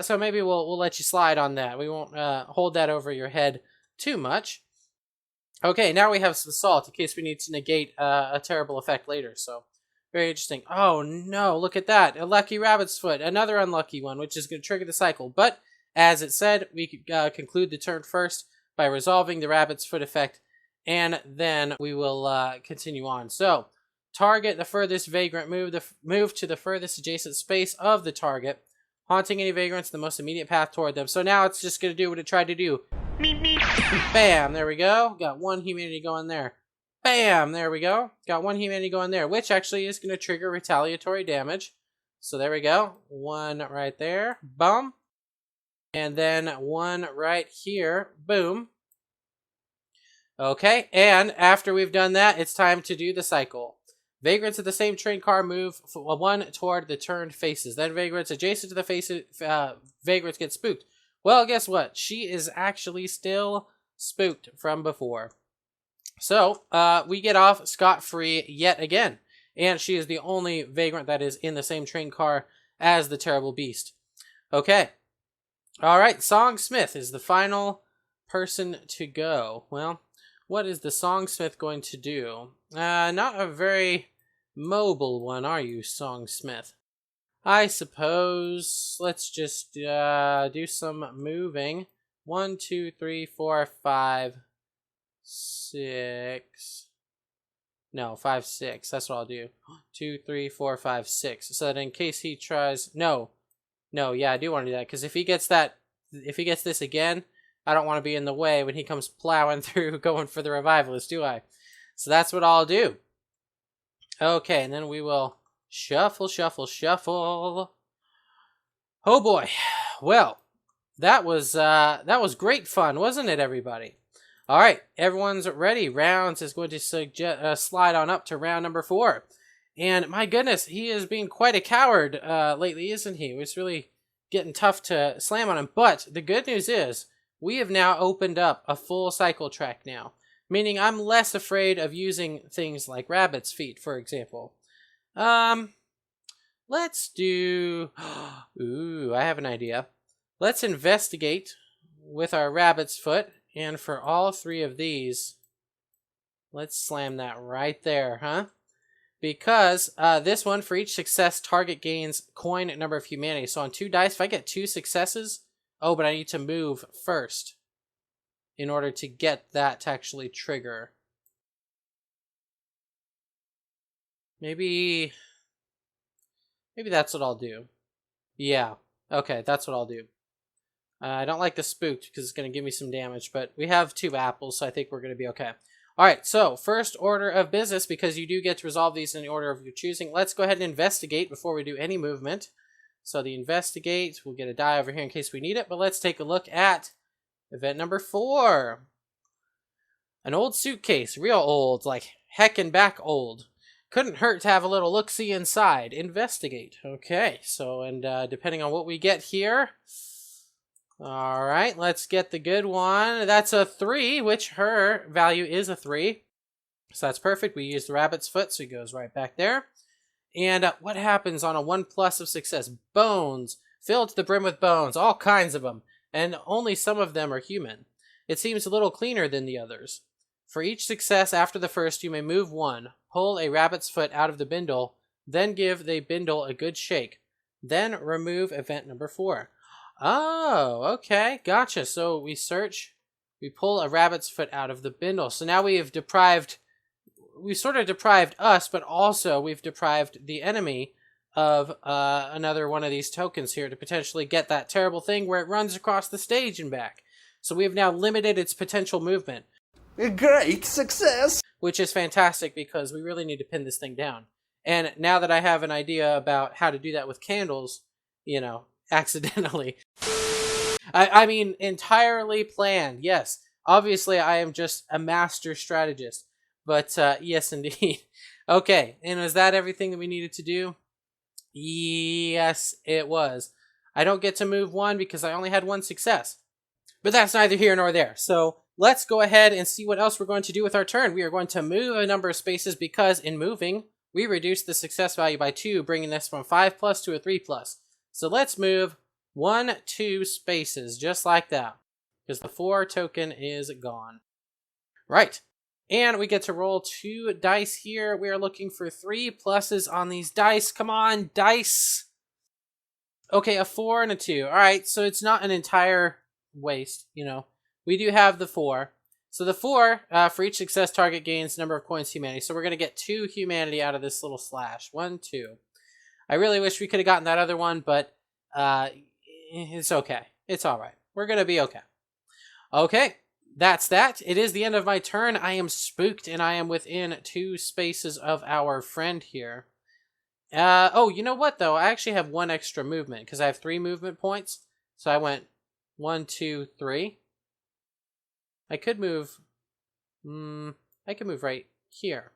So maybe we'll let you slide on that. We won't hold that over your head too much. Okay, now we have some salt in case we need to negate a terrible effect later. So very interesting. Oh no, look at that. A lucky rabbit's foot. Another unlucky one, which is going to trigger the cycle. But as it said, we could conclude the turn first by resolving the rabbit's foot effect, and then we will continue on. So, target the furthest vagrant, move to the furthest adjacent space of the target, haunting any vagrants in the most immediate path toward them. So now it's just going to do what it tried to do. Bam, there we go. Got 1 humanity going there. Bam, there we go. Got 1 humanity going there, which actually is going to trigger retaliatory damage. So there we go. 1 right there. Boom. And then 1 right here. Boom. Okay, and after we've done that, it's time to do the cycle. Vagrants of the same train car move 1 toward the turned faces. Then vagrants adjacent to the faces, vagrants get spooked. Well, guess what? She is actually still spooked from before. So, we get off scot-free yet again. And she is the only vagrant that is in the same train car as the terrible beast. Okay. Alright, Songsmith is the final person to go. Well, what is the Songsmith going to do? Not a very mobile one, are you, Songsmith? I suppose let's just do some moving. 1, 2, 3, 4, 5, 6. No, 5, 6. That's what I'll do. 2, 3, 4, 5, 6. So that in case he tries... No, yeah, I do want to do that. Because if he gets that if he gets this again, I don't want to be in the way when he comes plowing through going for the revivalist, do I? So that's what I'll do. Okay, and then we will shuffle, shuffle, shuffle. Oh boy. Well, that was great fun, wasn't it, everybody? All right, everyone's ready. Rounds is going to slide on up to round number 4. And my goodness, he is being quite a coward lately, isn't he? It's really getting tough to slam on him. But the good news is we have now opened up a full cycle track now, meaning I'm less afraid of using things like rabbit's feet, for example. Let's do... Ooh, I have an idea. Let's investigate with our rabbit's foot, and for all 3 of these, let's slam that right there, huh? Because this one, for each success, target gains coin number of humanity. So on 2 dice, if I get 2 successes... Oh, but I need to move first in order to get that to actually trigger. Maybe that's what I'll do. Yeah, okay, that's what I'll do. I don't like the spooked because it's going to give me some damage, but we have 2 apples, so I think we're going to be okay. Alright, so first order of business, because you do get to resolve these in the order of your choosing. Let's go ahead and investigate before we do any movement. So the investigate, we'll get a die over here in case we need it, but let's take a look at event number 4. An old suitcase, real old, like heckin' back old. Couldn't hurt to have a little look-see inside. Investigate. Okay, so, and depending on what we get here... Alright, let's get the good one. That's a 3, which her value is a 3. So that's perfect. We use the rabbit's foot, so he goes right back there. And what happens on a 1+ of success? Bones. Filled to the brim with bones. All kinds of them. And only some of them are human. It seems a little cleaner than the others. For each success after the first, you may move 1. Pull a rabbit's foot out of the bindle. Then give the bindle a good shake. Then remove event number 4. Oh, okay. Gotcha. So we search. We pull a rabbit's foot out of the bindle. So now we have deprived... We sort of deprived us, but also we've deprived the enemy of another one of these tokens here to potentially get that terrible thing where it runs across the stage and back. So we have now limited its potential movement. A great success! Which is fantastic because we really need to pin this thing down. And now that I have an idea about how to do that with candles, you know, accidentally. I mean, entirely planned, yes. Obviously, I am just a master strategist. But, yes, indeed. Okay, and was that everything that we needed to do? Yes, it was. I don't get to move 1 because I only had 1 success. But that's neither here nor there. So, let's go ahead and see what else we're going to do with our turn. We are going to move a number of spaces because in moving, we reduce the success value by 2, bringing this from 5+ to a 3+. So, let's move 1, 2 spaces, just like that. Because the 4 token is gone. Right. And we get to roll 2 dice here. We are looking for 3 pluses on these dice. Come on, dice! Okay, a 4 and a 2. Alright, so it's not an entire waste, you know. We do have the 4. So the 4, for each success, target gains number of coins humanity. So we're going to get 2 humanity out of this little slash. 1, 2. I really wish we could have gotten that other one, but it's okay. It's alright. We're going to be okay. Okay. That's that. It is the end of my turn. I am spooked, and I am within 2 spaces of our friend here. Oh, you know what, though? I actually have 1 extra movement, because I have 3 movement points. So I went 1, 2, 3. I could move... I could move right here.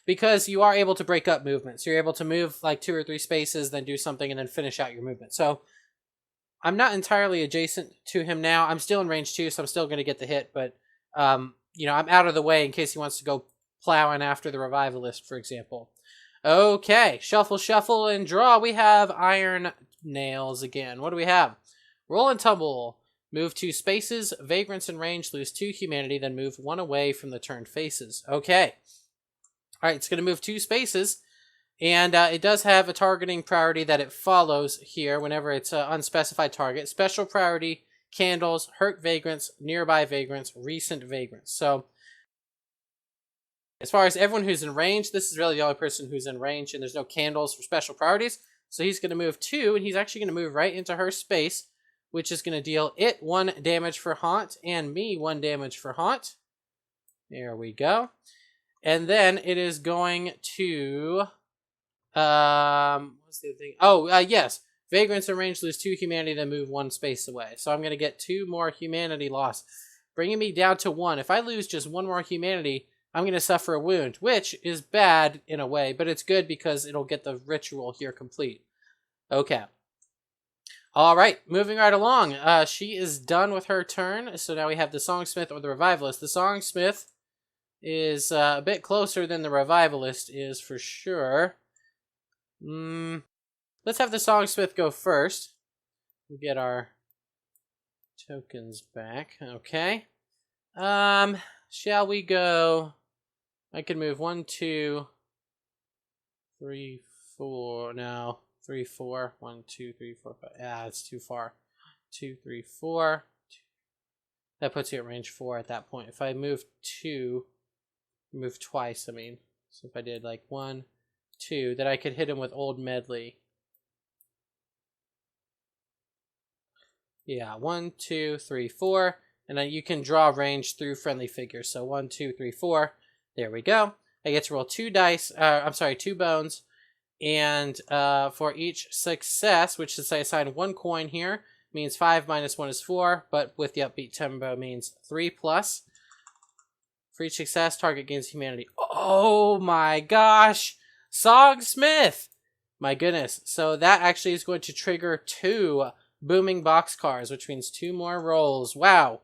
Because you are able to break up movement. So you're able to move like 2 or 3 spaces, then do something, and then finish out your movement. So... I'm not entirely adjacent to him now. I'm still in range 2, so I'm still going to get the hit. But, you know, I'm out of the way in case he wants to go plowing after the revivalist, for example. Okay, shuffle, shuffle, and draw. We have iron nails again. What do we have? Roll and tumble. Move 2 spaces. Vagrants in range lose 2 humanity, then move 1 away from the turned faces. Okay. All right, it's going to move 2 spaces. And it does have a targeting priority that it follows here whenever it's an unspecified target. Special priority, candles, hurt vagrants, nearby vagrants, recent vagrants. So, as far as everyone who's in range, this is really the only person who's in range, and there's no candles for special priorities. So he's going to move 2, and he's actually going to move right into her space, which is going to deal it 1 damage for haunt and me 1 damage for haunt. There we go. And then it is going to... what's the other thing? Oh, yes. Vagrants in range lose 2 humanity, then move 1 space away. So I'm going to get 2 more humanity loss, bringing me down to 1. If I lose just 1 more humanity, I'm going to suffer a wound, which is bad in a way, but it's good because it'll get the ritual here complete. Okay. All right, moving right along. She is done with her turn, so now we have the Songsmith or the Revivalist. The Songsmith is a bit closer than the Revivalist is for sure. Let's have the Songsmith go first. We'll get our tokens back. Okay. Shall we go... I can move 1, 2, 3, 4. No, 3, 4. 1, 2, 3, 4, 5. Yeah, it's too far. 2, 3, 4. That puts you at range 4 at that point. If I move 2, move twice, I mean. So if I did like 1, 2, then I could hit him with Old Medley. Yeah, 1, 2, 3, 4. And then you can draw range through friendly figures. So 1, 2, 3, 4. There we go. I get to roll 2 dice. 2 bones. And for each success, which is I assign 1 coin here, means 5 minus 1 is 4. But with the upbeat tempo means 3 plus. For each success, target gains humanity. Oh my gosh! Songsmith! My goodness. So that actually is going to trigger 2 booming boxcars, which means 2 more rolls. Wow.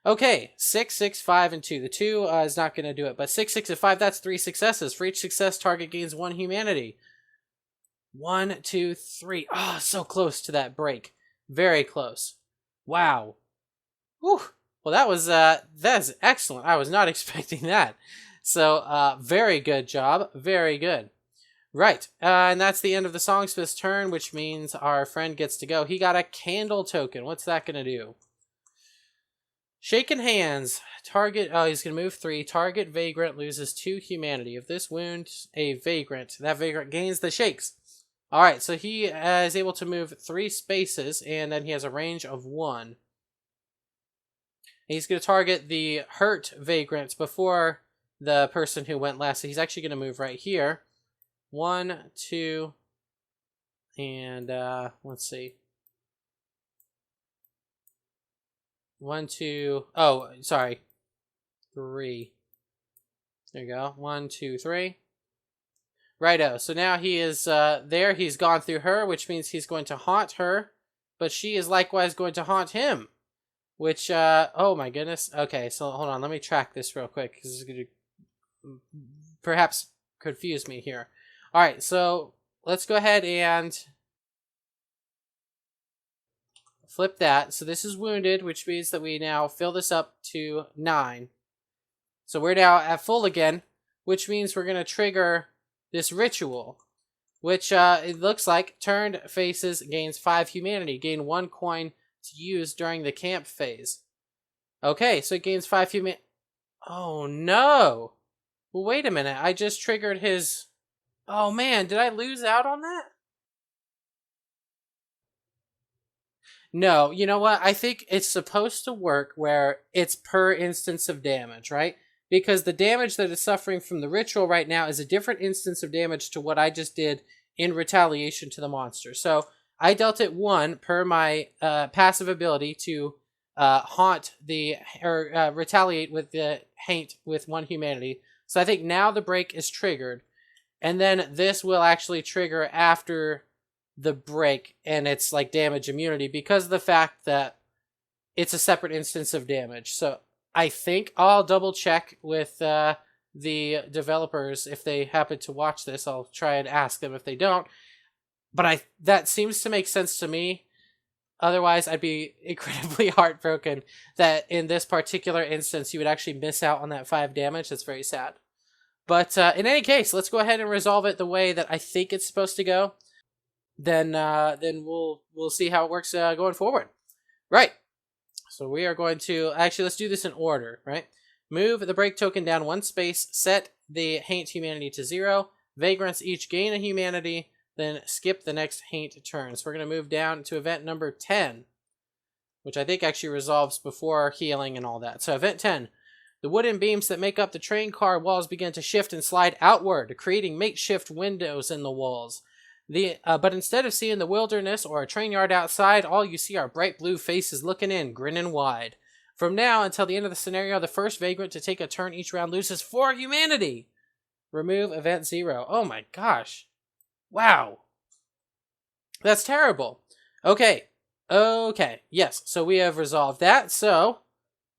Okay, 6, 6, 5, and 2. The 2 is not going to do it, but 6, 6, and 5, that's 3 successes. For each success, target gains 1 humanity. 1, 2, 3. Oh, so close to that break. Very close. Wow. Whew. Well, that's excellent. I was not expecting that. So, very good job. Very good. Right, and that's the end of the Songsmith's turn, which means our friend gets to go. He got a candle token. What's that going to do? Shaken hands. Target, he's going to move 3. Target Vagrant loses 2 humanity. If this wounds a Vagrant, that Vagrant gains the shakes. Alright, so he is able to move 3 spaces, and then he has a range of 1. He's going to target the hurt Vagrants before the person who went last. So he's actually going to move right here. 1, 2, and let's see. 1, 2. Oh, sorry. 3. There you go. 1, 2, 3. Righto. So now he is there. He's gone through her, which means he's going to haunt her, but she is likewise going to haunt him. Which, oh my goodness. Okay, so hold on. Let me track this real quick because it's going to perhaps confuse me here. All right, so let's go ahead and flip that. So this is wounded, which means that we now fill this up to 9. So we're now at full again, which means we're going to trigger this ritual, which it looks like turned faces gains 5 humanity. Gain 1 coin to use during the camp phase. Okay, so it gains 5 humanity. Oh no! Well, wait a minute. I just triggered his... Oh man, did I lose out on that? No, you know what? I think it's supposed to work where it's per instance of damage, right? Because the damage that is suffering from the ritual right now is a different instance of damage to what I just did in retaliation to the monster. So I dealt it 1 per my passive ability to haunt the, or retaliate with the haint with 1 humanity. So I think now the break is triggered. And then this will actually trigger after the break, and it's like damage immunity because of the fact that it's a separate instance of damage. So I think I'll double check with the developers if they happen to watch this. I'll try and ask them if they don't. But that seems to make sense to me. Otherwise, I'd be incredibly heartbroken that in this particular instance you would actually miss out on that 5 damage. That's very sad. But in any case, let's go ahead and resolve it the way that I think it's supposed to go. Then we'll see how it works going forward. Right. So we are going to actually let's do this in order. Right. Move the break token down 1 space. Set the haint humanity to 0. Vagrants each gain a humanity. then skip the next haint turn. So we're going to move down to event number 10, which I think actually resolves before healing and all that. So event 10, the wooden beams that make up the train car walls begin to shift and slide outward, creating makeshift windows in the walls. But instead of seeing the wilderness or a train yard outside, all you see are bright blue faces looking in, grinning wide. From now until the end of the scenario, the first vagrant to take a turn each round loses 4 humanity. Remove event 0. Oh my gosh. Wow. That's terrible. Okay. Yes, so we have resolved that. So,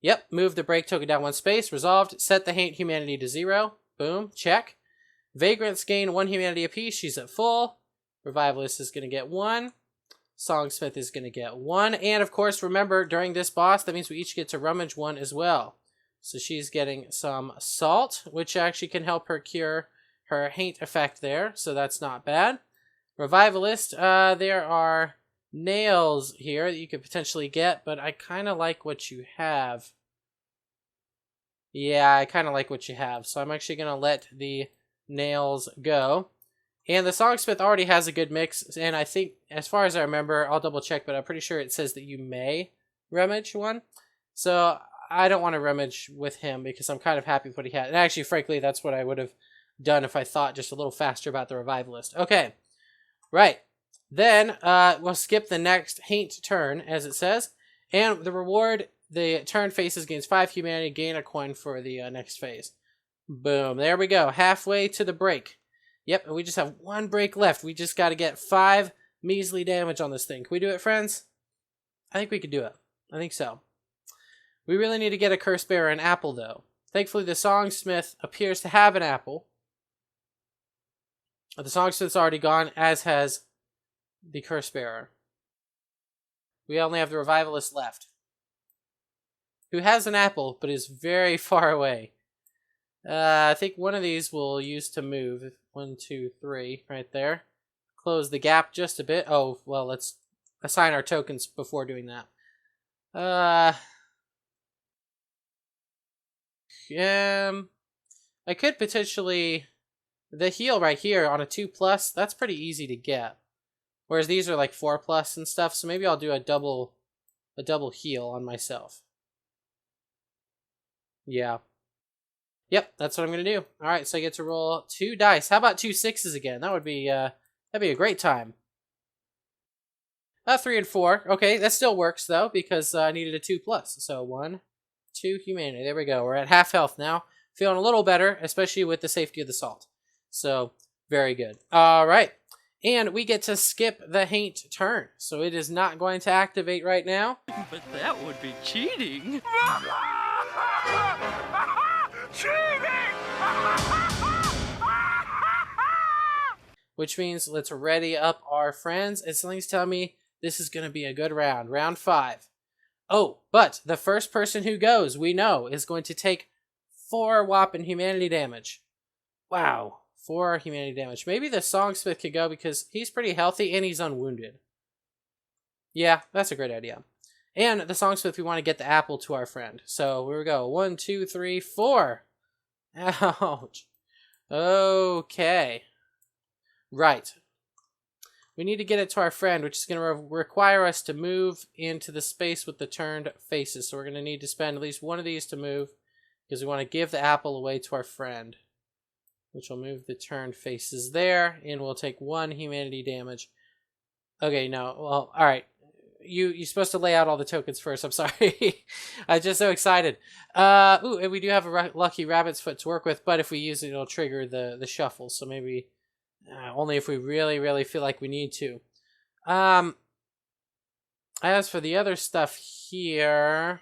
yep, move the break token down 1 space. Resolved. Set the haint humanity to 0. Boom. Check. Vagrants gain 1 humanity apiece. She's at full. Revivalist is going to get 1. Songsmith is going to get 1. And, of course, remember, during this boss, that means we each get to rummage 1 as well. So she's getting some salt, which actually can help her cure her haint effect there. So that's not bad. Revivalist, there are nails here that you could potentially get, but I kind of like what you have. Yeah, I kind of like what you have. So I'm actually going to let the nails go. And the Songsmith already has a good mix, and I think, as far as I remember, I'll double check, but I'm pretty sure it says that you may rummage 1. So I don't want to rummage with him because I'm kind of happy with what he had. And actually, frankly, that's what I would have done if I thought just a little faster about the Revivalist. Okay, right. Then we'll skip the next haint turn, as it says. And the reward, the turn faces gains 5 humanity, gain a coin for the next phase. Boom, there we go. Halfway to the break. Yep, and we just have 1 break left. We just got to get 5 measly damage on this thing. Can we do it, friends? I think we could do it. I think so. We really need to get a Curse Bearer an apple, though. Thankfully, the Songsmith appears to have an apple. The Songsmith's already gone, as has the Curse Bearer. We only have the Revivalist left, who has an apple, but is very far away. I think one of these we'll use to move. 1, 2, 3, right there. Close the gap just a bit. Oh, well, let's assign our tokens before doing that. I could potentially... The heal right here on a 2+, that's pretty easy to get. Whereas these are like 4+ and stuff, so maybe I'll do a double heal on myself. Yeah. Yep, that's what I'm going to do. Alright, so I get to roll 2 dice. How about 2 6s again? That would be, that'd be a great time. 3 and 4. Okay, that still works, though, because I needed a 2+. So 1, 2 humanity. There we go. We're at half health now. Feeling a little better, especially with the safety of the salt. So, very good. Alright. And we get to skip the haint turn. So it is not going to activate right now. But that would be cheating. Which means let's ready up our friends. And something's telling me this is going to be a good round. Round 5. Oh, but the first person who goes, we know, is going to take 4 whopping humanity damage. Wow. 4 humanity damage. Maybe the Songsmith could go because he's pretty healthy and he's unwounded. Yeah, that's a great idea. And the Songsmith, we want to get the apple to our friend. So here we go. 1, 2, 3, 4. Ouch. Okay. Right. We need to get it to our friend, which is going to require us to move into the space with the turned faces. So we're going to need to spend at least 1 of these to move because we want to give the apple away to our friend, which will move the turned faces there, and we'll take 1 humanity damage. Okay, no. Well, all right. You're supposed to lay out all the tokens first. I'm sorry. I'm just so excited. Ooh, and we do have a lucky rabbit's foot to work with, but if we use it, it'll trigger the shuffle. So maybe only if we really, really feel like we need to. As for the other stuff here...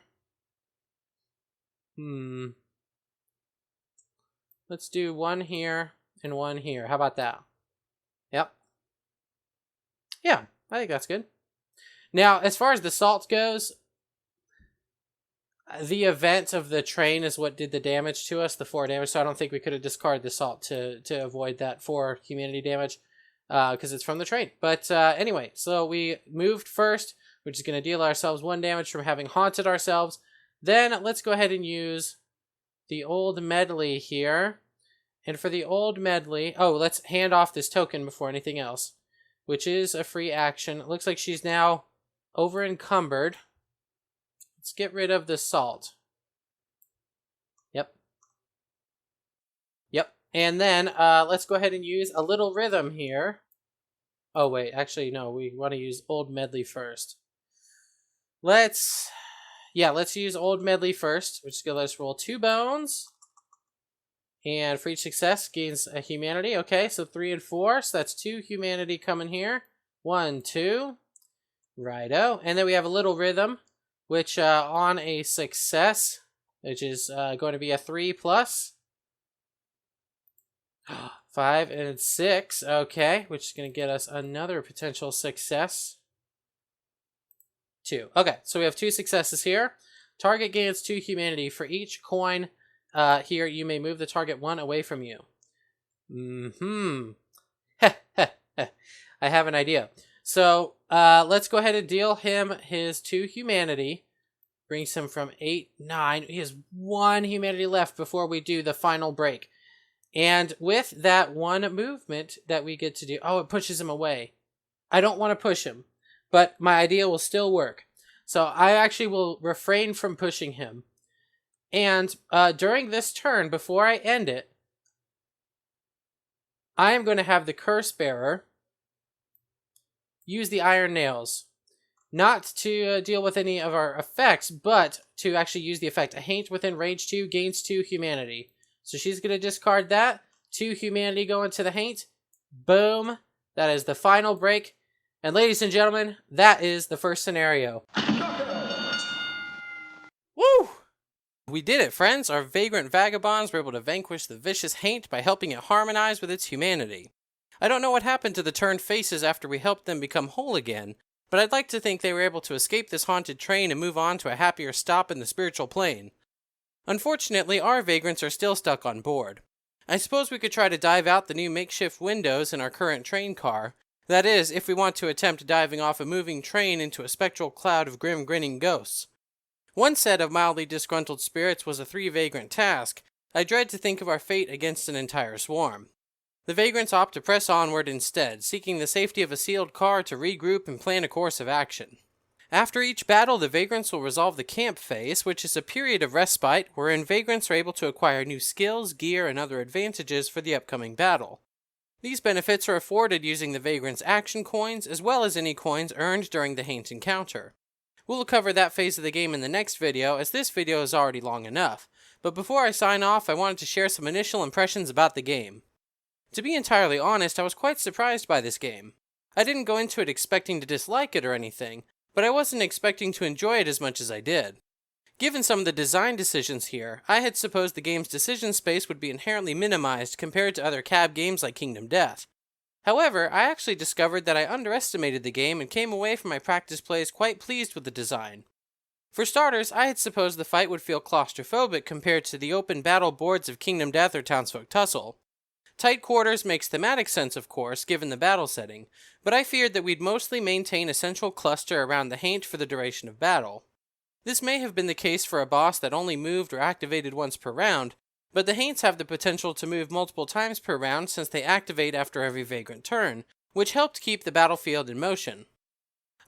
Let's do 1 here and 1 here. How about that? Yep. Yeah, I think that's good. Now, as far as the salt goes, the event of the train is what did the damage to us, the 4 damage, so I don't think we could have discarded the salt to avoid that 4 humanity damage, because it's from the train. But anyway, so we moved first, which is going to deal ourselves 1 damage from having haunted ourselves. Then let's go ahead and use the old medley here. And for the old medley, oh, let's hand off this token before anything else. which is a free action. It looks like she's now over encumbered. Let's get rid of the salt. Yep. Yep. And then let's go ahead and use a little rhythm here. Oh, wait. Actually, no. We want to use Old Medley first. Let's use Old Medley first, which is going to let us roll 2 bones. And for each success, gains a humanity. Okay, so 3 and 4. So that's 2 humanity coming here. 1, 2. Righto. And then we have a little rhythm, which on a success, which is going to be a 3 plus. 5 and 6. Okay, which is going to get us another potential success. 2. Okay, so we have 2 successes here. Target gains 2 humanity. For each coin here, you may move the target 1 away from you. I have an idea. So let's go ahead and deal him his 2 humanity. Brings him from 8, 9. He has 1 humanity left before we do the final break. And with that 1 movement that we get to do... Oh, it pushes him away. I don't want to push him, but my idea will still work. So I actually will refrain from pushing him. And during this turn, before I end it, I am going to have the Curse Bearer use the Iron Nails. Not to deal with any of our effects, but to actually use the effect. A Haint within range 2 gains 2 humanity. So she's going to discard that. 2 humanity going to the Haint. Boom. That is the final break. And ladies and gentlemen, that is the first scenario. Woo! We did it, friends. Our vagrant vagabonds were able to vanquish the vicious Haint by helping it harmonize with its humanity. I don't know what happened to the turned faces after we helped them become whole again, but I'd like to think they were able to escape this haunted train and move on to a happier stop in the spiritual plane. Unfortunately, our vagrants are still stuck on board. I suppose we could try to dive out the new makeshift windows in our current train car. That is, if we want to attempt diving off a moving train into a spectral cloud of grim grinning ghosts. One set of mildly disgruntled spirits was a 3 vagrant task. I dread to think of our fate against an entire swarm. The vagrants opt to press onward instead, seeking the safety of a sealed car to regroup and plan a course of action. After each battle, the vagrants will resolve the camp phase, which is a period of respite wherein vagrants are able to acquire new skills, gear, and other advantages for the upcoming battle. These benefits are afforded using the vagrants' action coins, as well as any coins earned during the Haint encounter. We'll cover that phase of the game in the next video, as this video is already long enough. But before I sign off, I wanted to share some initial impressions about the game. To be entirely honest, I was quite surprised by this game. I didn't go into it expecting to dislike it or anything, but I wasn't expecting to enjoy it as much as I did. Given some of the design decisions here, I had supposed the game's decision space would be inherently minimized compared to other CABB games like Kingdom Death. However, I actually discovered that I underestimated the game and came away from my practice plays quite pleased with the design. For starters, I had supposed the fight would feel claustrophobic compared to the open battle boards of Kingdom Death or Townsfolk Tussle. Tight quarters makes thematic sense, of course, given the battle setting, but I feared that we'd mostly maintain a central cluster around the Haint for the duration of battle. This may have been the case for a boss that only moved or activated once per round, but the Haints have the potential to move multiple times per round since they activate after every vagrant turn, which helped keep the battlefield in motion.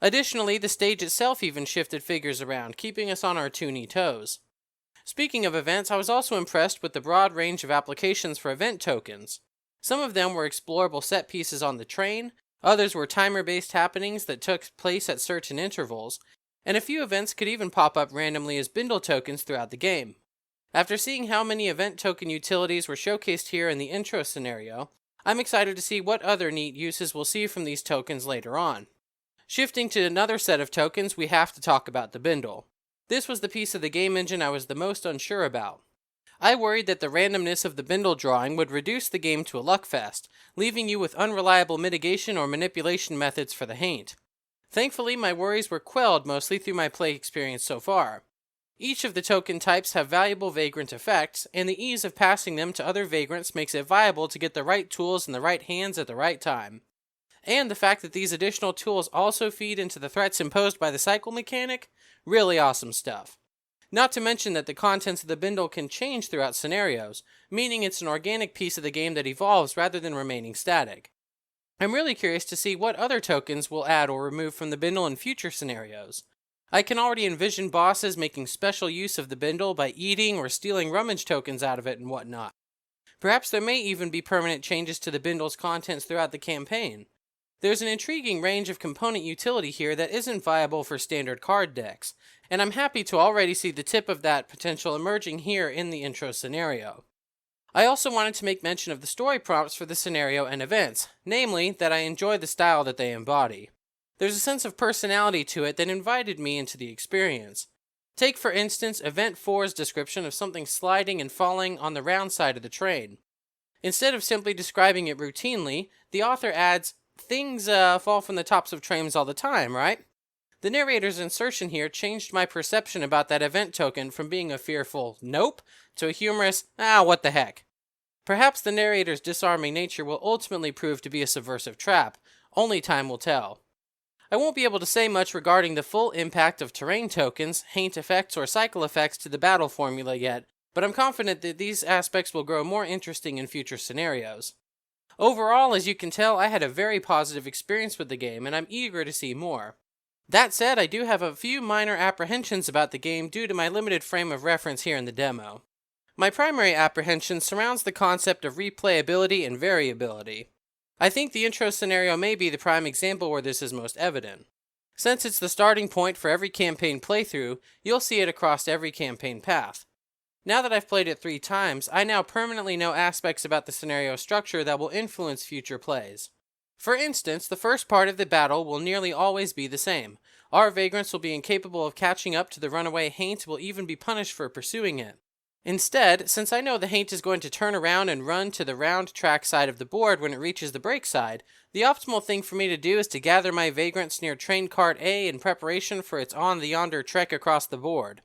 Additionally, the stage itself even shifted figures around, keeping us on our toony toes. Speaking of events, I was also impressed with the broad range of applications for event tokens. Some of them were explorable set pieces on the train, others were timer-based happenings that took place at certain intervals, and a few events could even pop up randomly as bindle tokens throughout the game. After seeing how many event token utilities were showcased here in the intro scenario, I'm excited to see what other neat uses we'll see from these tokens later on. Shifting to another set of tokens, we have to talk about the bindle. This was the piece of the game engine I was the most unsure about. I worried that the randomness of the bindle drawing would reduce the game to a luckfest, leaving you with unreliable mitigation or manipulation methods for the Haint. Thankfully, my worries were quelled mostly through my play experience so far. Each of the token types have valuable vagrant effects, and the ease of passing them to other vagrants makes it viable to get the right tools in the right hands at the right time. And the fact that these additional tools also feed into the threats imposed by the cycle mechanic, really awesome stuff. Not to mention that the contents of the bindle can change throughout scenarios, meaning it's an organic piece of the game that evolves rather than remaining static. I'm really curious to see what other tokens will add or remove from the bindle in future scenarios. I can already envision bosses making special use of the bindle by eating or stealing rummage tokens out of it and whatnot. Perhaps there may even be permanent changes to the bindle's contents throughout the campaign. There's an intriguing range of component utility here that isn't viable for standard card decks, and I'm happy to already see the tip of that potential emerging here in the intro scenario. I also wanted to make mention of the story prompts for the scenario and events, namely that I enjoy the style that they embody. There's a sense of personality to it that invited me into the experience. Take for instance Event 4's description of something sliding and falling on the round side of the train. Instead of simply describing it routinely, the author adds, "Things fall from the tops of trains all the time, right?" The narrator's insertion here changed my perception about that event token from being a fearful "nope" to a humorous "what the heck." Perhaps the narrator's disarming nature will ultimately prove to be a subversive trap. Only time will tell. I won't be able to say much regarding the full impact of terrain tokens, haint effects, or cycle effects to the battle formula yet, but I'm confident that these aspects will grow more interesting in future scenarios. Overall, as you can tell, I had a very positive experience with the game, and I'm eager to see more. That said, I do have a few minor apprehensions about the game due to my limited frame of reference here in the demo. My primary apprehension surrounds the concept of replayability and variability. I think the intro scenario may be the prime example where this is most evident. Since it's the starting point for every campaign playthrough, you'll see it across every campaign path. Now that I've played it 3 times, I now permanently know aspects about the scenario structure that will influence future plays. For instance, the first part of the battle will nearly always be the same. Our vagrants will be incapable of catching up to the runaway haint and will even be punished for pursuing it. Instead, since I know the haint is going to turn around and run to the round track side of the board when it reaches the break side, the optimal thing for me to do is to gather my vagrants near train cart A in preparation for its on-the-yonder trek across the board.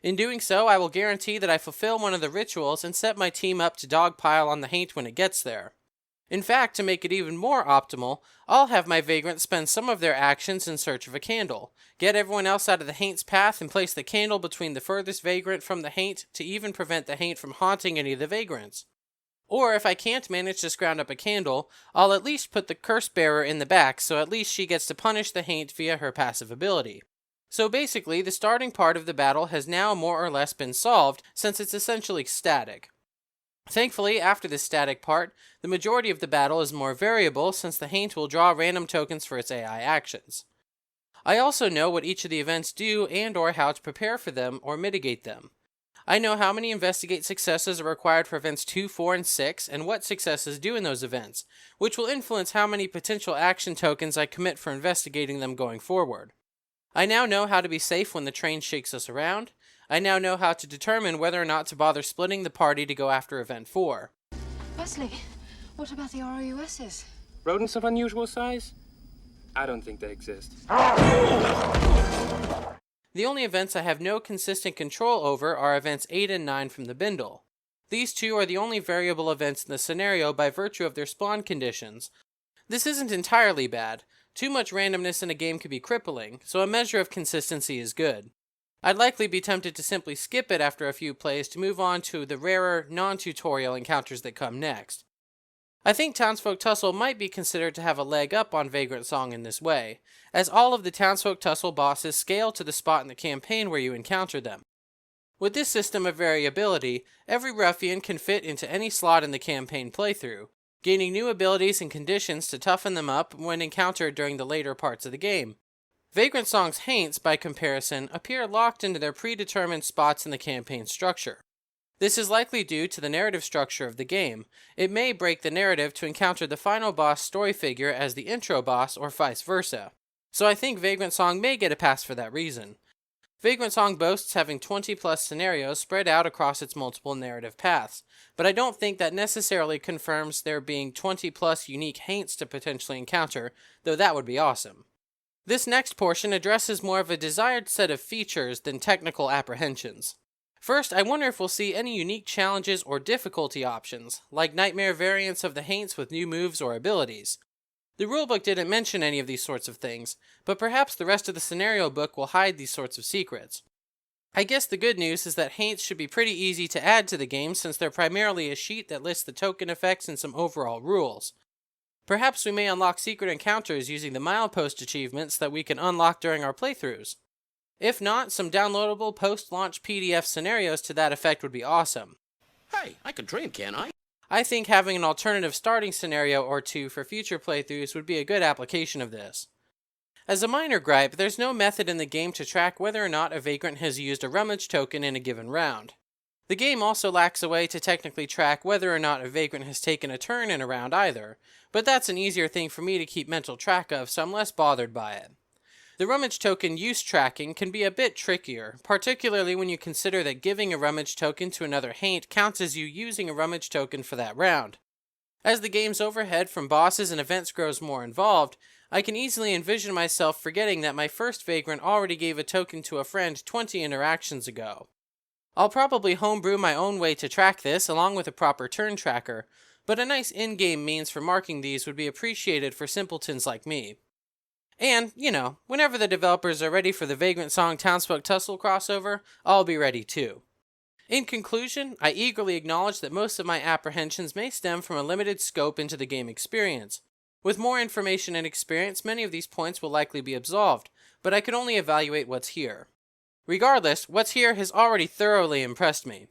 In doing so, I will guarantee that I fulfill one of the rituals and set my team up to dogpile on the haint when it gets there. In fact, to make it even more optimal, I'll have my vagrants spend some of their actions in search of a candle, get everyone else out of the haint's path, and place the candle between the furthest vagrant from the haint to even prevent the haint from haunting any of the vagrants. Or if I can't manage to scrounge up a candle, I'll at least put the curse bearer in the back so at least she gets to punish the haint via her passive ability. So basically, the starting part of the battle has now more or less been solved since it's essentially static. Thankfully, after this static part, the majority of the battle is more variable since the haint will draw random tokens for its AI actions. I also know what each of the events do and or how to prepare for them or mitigate them. I know how many investigate successes are required for events 2, 4, and 6, and what successes do in those events, which will influence how many potential action tokens I commit for investigating them going forward. I now know how to be safe when the train shakes us around. I now know how to determine whether or not to bother splitting the party to go after Event 4. Wesley, what about the ROUSs? Rodents of unusual size? I don't think they exist. The only events I have no consistent control over are events 8 and 9 from the bindle. These two are the only variable events in the scenario by virtue of their spawn conditions. This isn't entirely bad. Too much randomness in a game can be crippling, so a measure of consistency is good. I'd likely be tempted to simply skip it after a few plays to move on to the rarer, non-tutorial encounters that come next. I think Townsfolk Tussle might be considered to have a leg up on Vagrantsong in this way, as all of the Townsfolk Tussle bosses scale to the spot in the campaign where you encounter them. With this system of variability, every ruffian can fit into any slot in the campaign playthrough, gaining new abilities and conditions to toughen them up when encountered during the later parts of the game. Vagrantsong's haints, by comparison, appear locked into their predetermined spots in the campaign structure. This is likely due to the narrative structure of the game. It may break the narrative to encounter the final boss story figure as the intro boss or vice versa. So I think Vagrantsong may get a pass for that reason. Vagrantsong boasts having 20 plus scenarios spread out across its multiple narrative paths, but I don't think that necessarily confirms there being 20 plus unique haints to potentially encounter, though that would be awesome. This next portion addresses more of a desired set of features than technical apprehensions. First, I wonder if we'll see any unique challenges or difficulty options, like nightmare variants of the haints with new moves or abilities. The rulebook didn't mention any of these sorts of things, but perhaps the rest of the scenario book will hide these sorts of secrets. I guess the good news is that haints should be pretty easy to add to the game since they're primarily a sheet that lists the token effects and some overall rules. Perhaps we may unlock secret encounters using the milepost achievements that we can unlock during our playthroughs. If not, some downloadable post-launch PDF scenarios to that effect would be awesome. Hey, I could dream, can't I? I think having an alternative starting scenario or two for future playthroughs would be a good application of this. As a minor gripe, there's no method in the game to track whether or not a vagrant has used a rummage token in a given round. The game also lacks a way to technically track whether or not a vagrant has taken a turn in a round either, but that's an easier thing for me to keep mental track of, so I'm less bothered by it. The rummage token use tracking can be a bit trickier, particularly when you consider that giving a rummage token to another haint counts as you using a rummage token for that round. As the game's overhead from bosses and events grows more involved, I can easily envision myself forgetting that my first vagrant already gave a token to a friend 20 interactions ago. I'll probably homebrew my own way to track this along with a proper turn tracker, but a nice in-game means for marking these would be appreciated for simpletons like me. And, whenever the developers are ready for the Vagrantsong Townsfolk Tussle crossover, I'll be ready too. In conclusion, I eagerly acknowledge that most of my apprehensions may stem from a limited scope into the game experience. With more information and experience, many of these points will likely be absolved, but I can only evaluate what's here. Regardless, what's here has already thoroughly impressed me.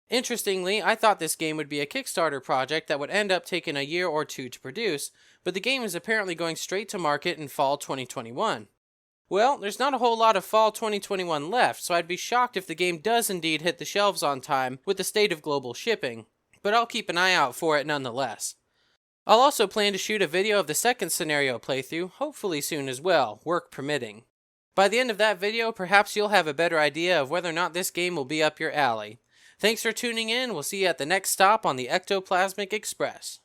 Interestingly, I thought this game would be a Kickstarter project that would end up taking a year or two to produce, but the game is apparently going straight to market in fall 2021. Well, there's not a whole lot of fall 2021 left, so I'd be shocked if the game does indeed hit the shelves on time with the state of global shipping, but I'll keep an eye out for it nonetheless. I'll also plan to shoot a video of the second scenario playthrough, hopefully soon as well, work permitting. By the end of that video, perhaps you'll have a better idea of whether or not this game will be up your alley. Thanks for tuning in. We'll see you at the next stop on the Ectoplasmic Express.